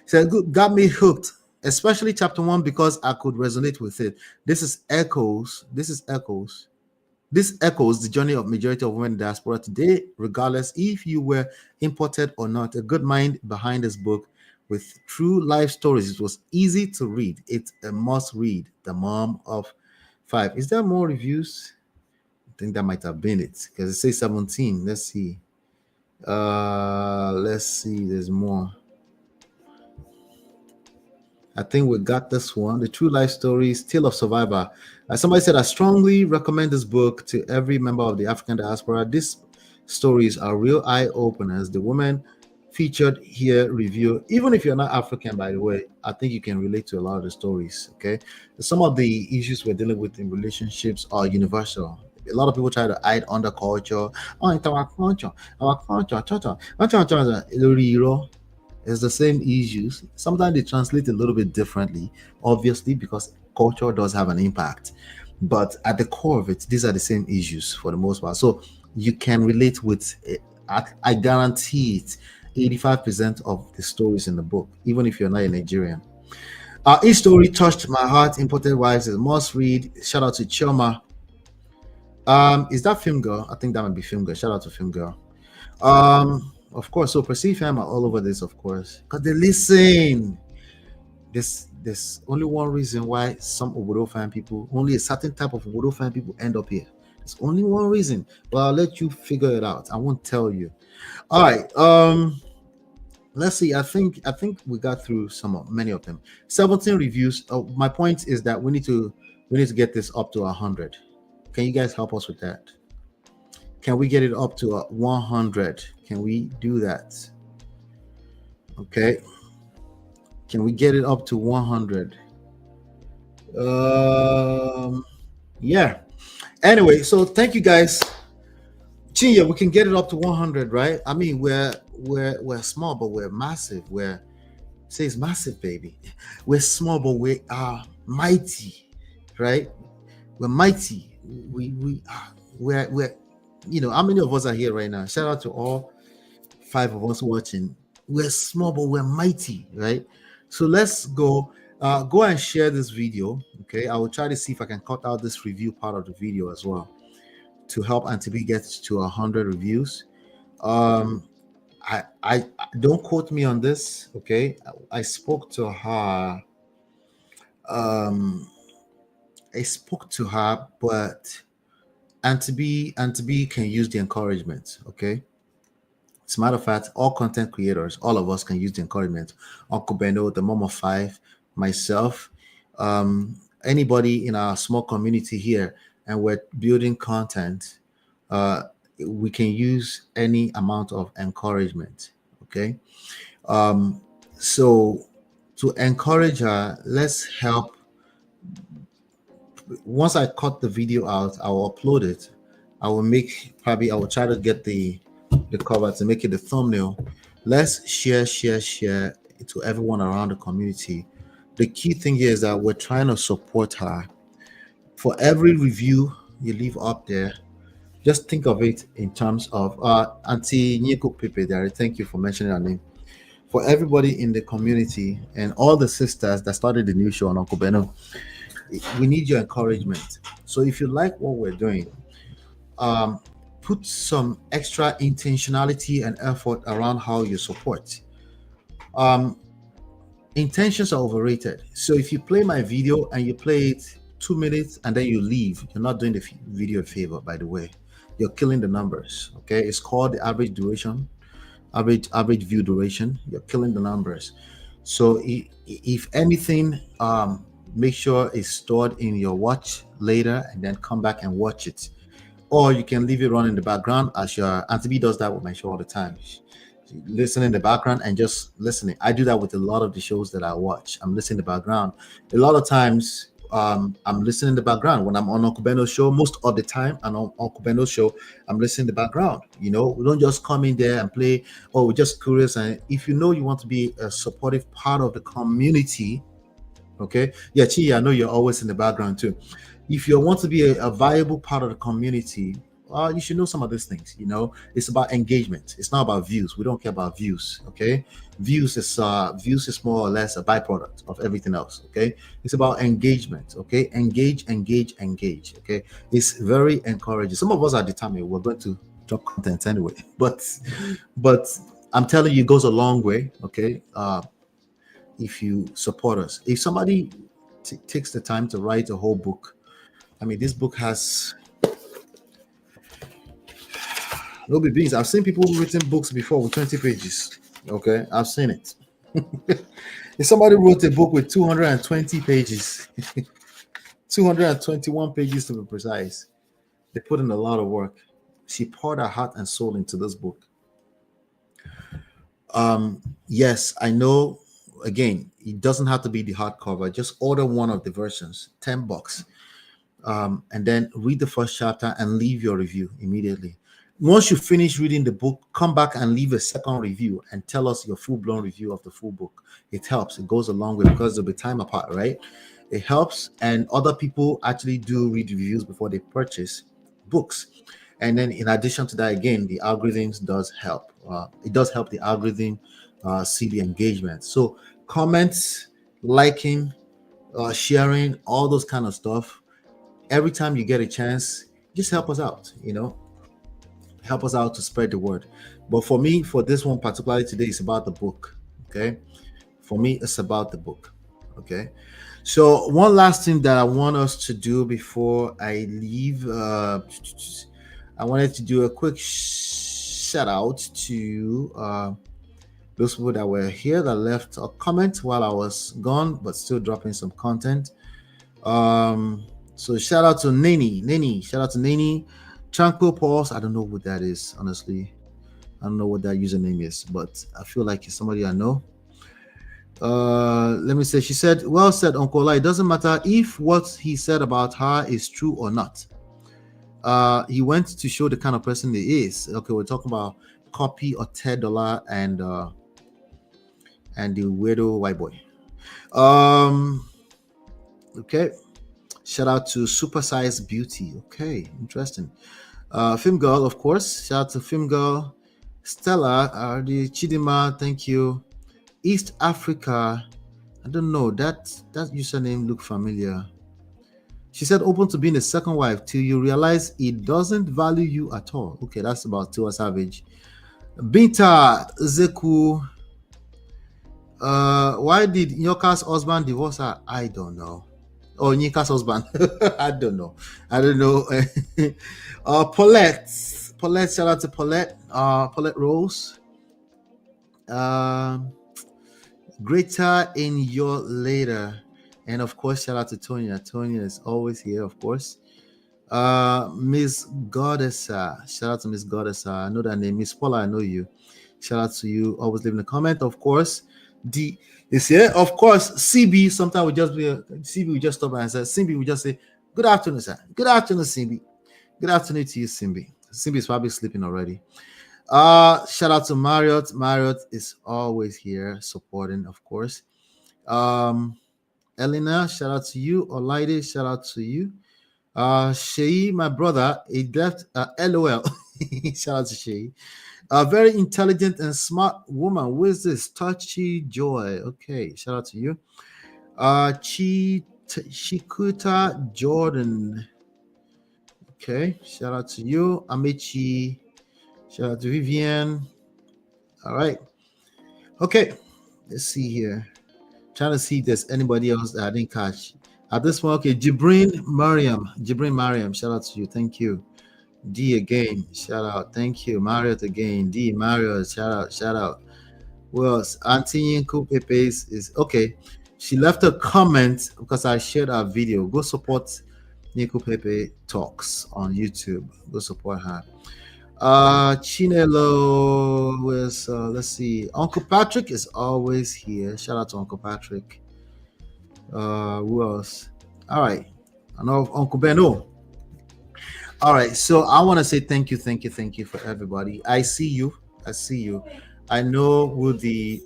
said, got me hooked, especially chapter 1 because I could resonate with it. This echoes the journey of majority of women in diaspora today, regardless if you were imported or not. A good mind behind this book with true life stories. It was easy to read. It's a must read. The Mom of 5. Is there more reviews? I think that might have been it because it says 17. Let's see. There's more. I think we got this one. The True Life Stories, Tale of Survivor. Somebody said, I strongly recommend this book to every member of the African diaspora. These stories are real eye-openers. The woman featured here review, even if you're not African, by the way, I think you can relate to a lot of the stories. Okay, some of the issues we're dealing with in relationships are universal. A lot of people try to hide under culture. Oh, it's our culture. It's the same issues. Sometimes they translate a little bit differently, obviously, because culture does have an impact. But at the core of it, these are the same issues for the most part. So you can relate with it. I guarantee it. 85% of the stories in the book, even if you're not a Nigerian. Each story touched my heart. Imported Wives is a must read. Shout out to Chioma. Is that Film Girl? I think that might be Film Girl. Shout out to Film Girl. Of course. So Perceive fam are all over this, of course, because they listen. There's only one reason why some Obodo fan people, only a certain type of Obodo fan people end up here. There's only one reason. But I'll let you figure it out. I won't tell you. All right. Let's see. I think we got through many of them. 17 reviews. My point is that we need to get this up to 100. Can you guys help us with that? Can we get it up to 100? Can we do that? Okay. Can we get it up to 100? Yeah. Anyway, so thank you guys. Chinya, we can get it up to 100, right? I mean, we're small, but we're massive. Say it's massive, baby. We're small, but we are mighty, right? We're mighty. We're how many of us are here right now? Shout out to all 5 of us watching. We're small, but we're mighty, right? So let's go and share this video. Okay, I will try to see if I can cut out this review part of the video as well to help Auntie B get to 100 reviews. Um, I don't quote me on this. Okay, I spoke to her. Um, I spoke to her, but Auntie B can use the encouragement. Okay. As a matter of fact, all content creators, all of us can use the encouragement. Uncle Beno, the mom of five, myself, anybody in our small community here, and we're building content, uh, we can use any amount of encouragement. Okay. Um, so to encourage her, let's help. Once I cut the video out, I will upload it. I will try to get the cover to make it the thumbnail. Let's share to everyone around the community. The key thing here is that we're trying to support her. For every review you leave up there, just think of it in terms of Auntie Nyeko Pepe there. Thank you for mentioning her name. For everybody in the community and all the sisters that started the new show on Uncle Beno, we need your encouragement. So if you like what we're doing, um, put some extra intentionality and effort around how you support. Um, intentions are overrated. So if you play my video and you play it 2 minutes and then you leave, you're not doing the video a favor, by the way. You're killing the numbers. Okay, it's called the average duration, average view duration. You're killing the numbers. So if anything, make sure it's stored in your watch later and then come back and watch it. Or you can leave it run in the background as your Auntie B does that with my show all the time. She listen in the background and just listening. I do that with a lot of the shows that I watch. I'm listening in the background. A lot of times, I'm listening in the background when I'm on Uncle Beno's show. Most of the time, and on Uncle Beno's show, I'm listening in the background. You know, we don't just come in there and play. Oh, we're just curious. And if you know you want to be a supportive part of the community, okay, yeah, Chi, I know you're always in the background too. If you want to be a viable part of the community, you should know some of these things. You know, it's about engagement. It's not about views. We don't care about views. Okay, views is more or less a byproduct of everything else. Okay, it's about engagement. Okay, engage. Okay, it's very encouraging. Some of us are determined we're going to drop content anyway, but I'm telling you, it goes a long way. Okay, if you support us, if somebody takes the time to write a whole book. I mean, this book has no beans. I've seen people written books before with 20 pages. Okay, I've seen it. If somebody wrote a book with 220 pages, 221 pages to be precise, they put in a lot of work. She poured her heart and soul into this book. Yes, I know. Again, it doesn't have to be the hardcover. Just order one of the versions, $10. And then read the first chapter and leave your review immediately. Once you finish reading the book, come back and leave a second review and tell us your full-blown review of the full book. It helps. It goes a long way because there'll be time apart, right? It helps, and other people actually do read reviews before they purchase books. And then in addition to that, again, the algorithms does help. It does help the algorithm see the engagement. So comments, liking, sharing, all those kind of stuff. Every time you get a chance, just help us out, help us out to spread the word. But for me, for this one particularly today, it's about the book. Okay. For me, it's about the book. Okay. So one last thing that I want us to do before I leave, I wanted to do a quick shout out to those people that were here that left a comment while I was gone, but still dropping some content. So shout out to Nini. Shout out to Nini. Tranquil Pulse. I don't know what that is, honestly. I don't know what that username is, but I feel like it's somebody I know. Let me say, she said, well said, Uncle Ola. It doesn't matter if what he said about her is true or not. He went to show the kind of person he is. Okay, we're talking about Copy or $10 and the weirdo white boy. Okay. Shout out to Supersize Beauty. Okay, interesting. Film Girl, of course. Shout out to Film Girl. Stella, the Chidima, thank you. East Africa, I don't know, that username look familiar. She said, open to being a second wife till you realize it doesn't value you at all. Okay, that's about Tiwa Savage. Binta Zeku, why did Nyoka's husband divorce her? I don't know. Oh, Nyika's husband. I don't know. Paulette, shout out to Paulette. Paulette Rose. Greater in your later. And of course, shout out to Tonya. Tonya is always here, of course. Miss Goddessa. Shout out to Miss Goddessa. I know that name. Miss Paula, I know you. Shout out to you. Always leaving a comment, of course. D is here. Of course, CB. Sometimes we just CB will just stop and say, CB will just say, good afternoon, sir. Good afternoon, CB. Good afternoon to you, Simbi. Simbi is probably sleeping already. Shout out to Marriott. Marriott is always here supporting, of course. Elena, shout out to you. Olaide, shout out to you. Shei, my brother, he left LOL. Shout out to Shei. A very intelligent and smart woman. Who is this? Touchy Joy. Okay, shout out to you. Shikuta Jordan. Okay, shout out to you. Amici. Shout out to Vivian. All right. Okay, let's see here. Trying to see if there's anybody else that I didn't catch. At this point, okay, Jibrin Mariam, shout out to you. Thank you. D again, shout out. Thank you. Marriott again. D, Marriott, shout out. Who else? Auntie Yinku Pepe's is okay. She left a comment because I shared our video. Go support Yinku Pepe Talks on YouTube. Go support her. Chinelo was let's see. Uncle Patrick is always here. Shout out to Uncle Patrick. Who else? All right. I know Uncle Beno. All right. So I want to say thank you for everybody. I see you. I know who the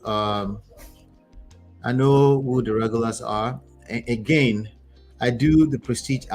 regulars are. And again, I do the prestige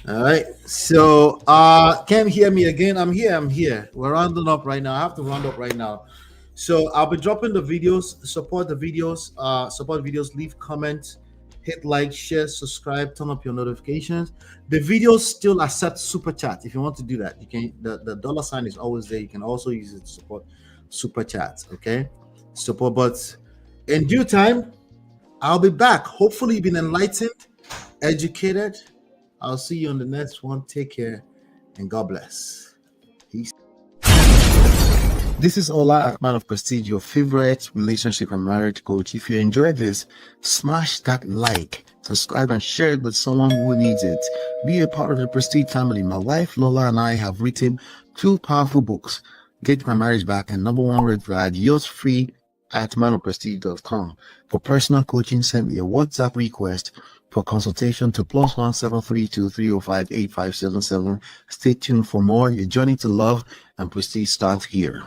All right. So can't hear me again. I'm here. We're rounding up right now. I have to round up right now. So I'll be dropping the videos, support the videos, leave comments, hit like, share, subscribe, turn up your notifications. The videos still accept super chat. If you want to do that, you can the dollar sign is always there. You can also use it to support super chats. Okay. Support, but in due time, I'll be back. Hopefully you've been enlightened, educated. I'll see you on the next one. Take care and God bless. Peace. This is Ola, man of prestige, your favorite relationship and marriage coach. If you enjoyed this, smash that like, subscribe, and share it with someone who needs it. Be a part of the prestige family. My wife Lola and I have written 2 powerful books, Get My Marriage Back and Number 1 Red Flag. Yours free at manofprestige.com. For personal coaching, send me a WhatsApp request for consultation to +1 732 305 8577. Stay tuned for more. Your journey to love and prestige starts here.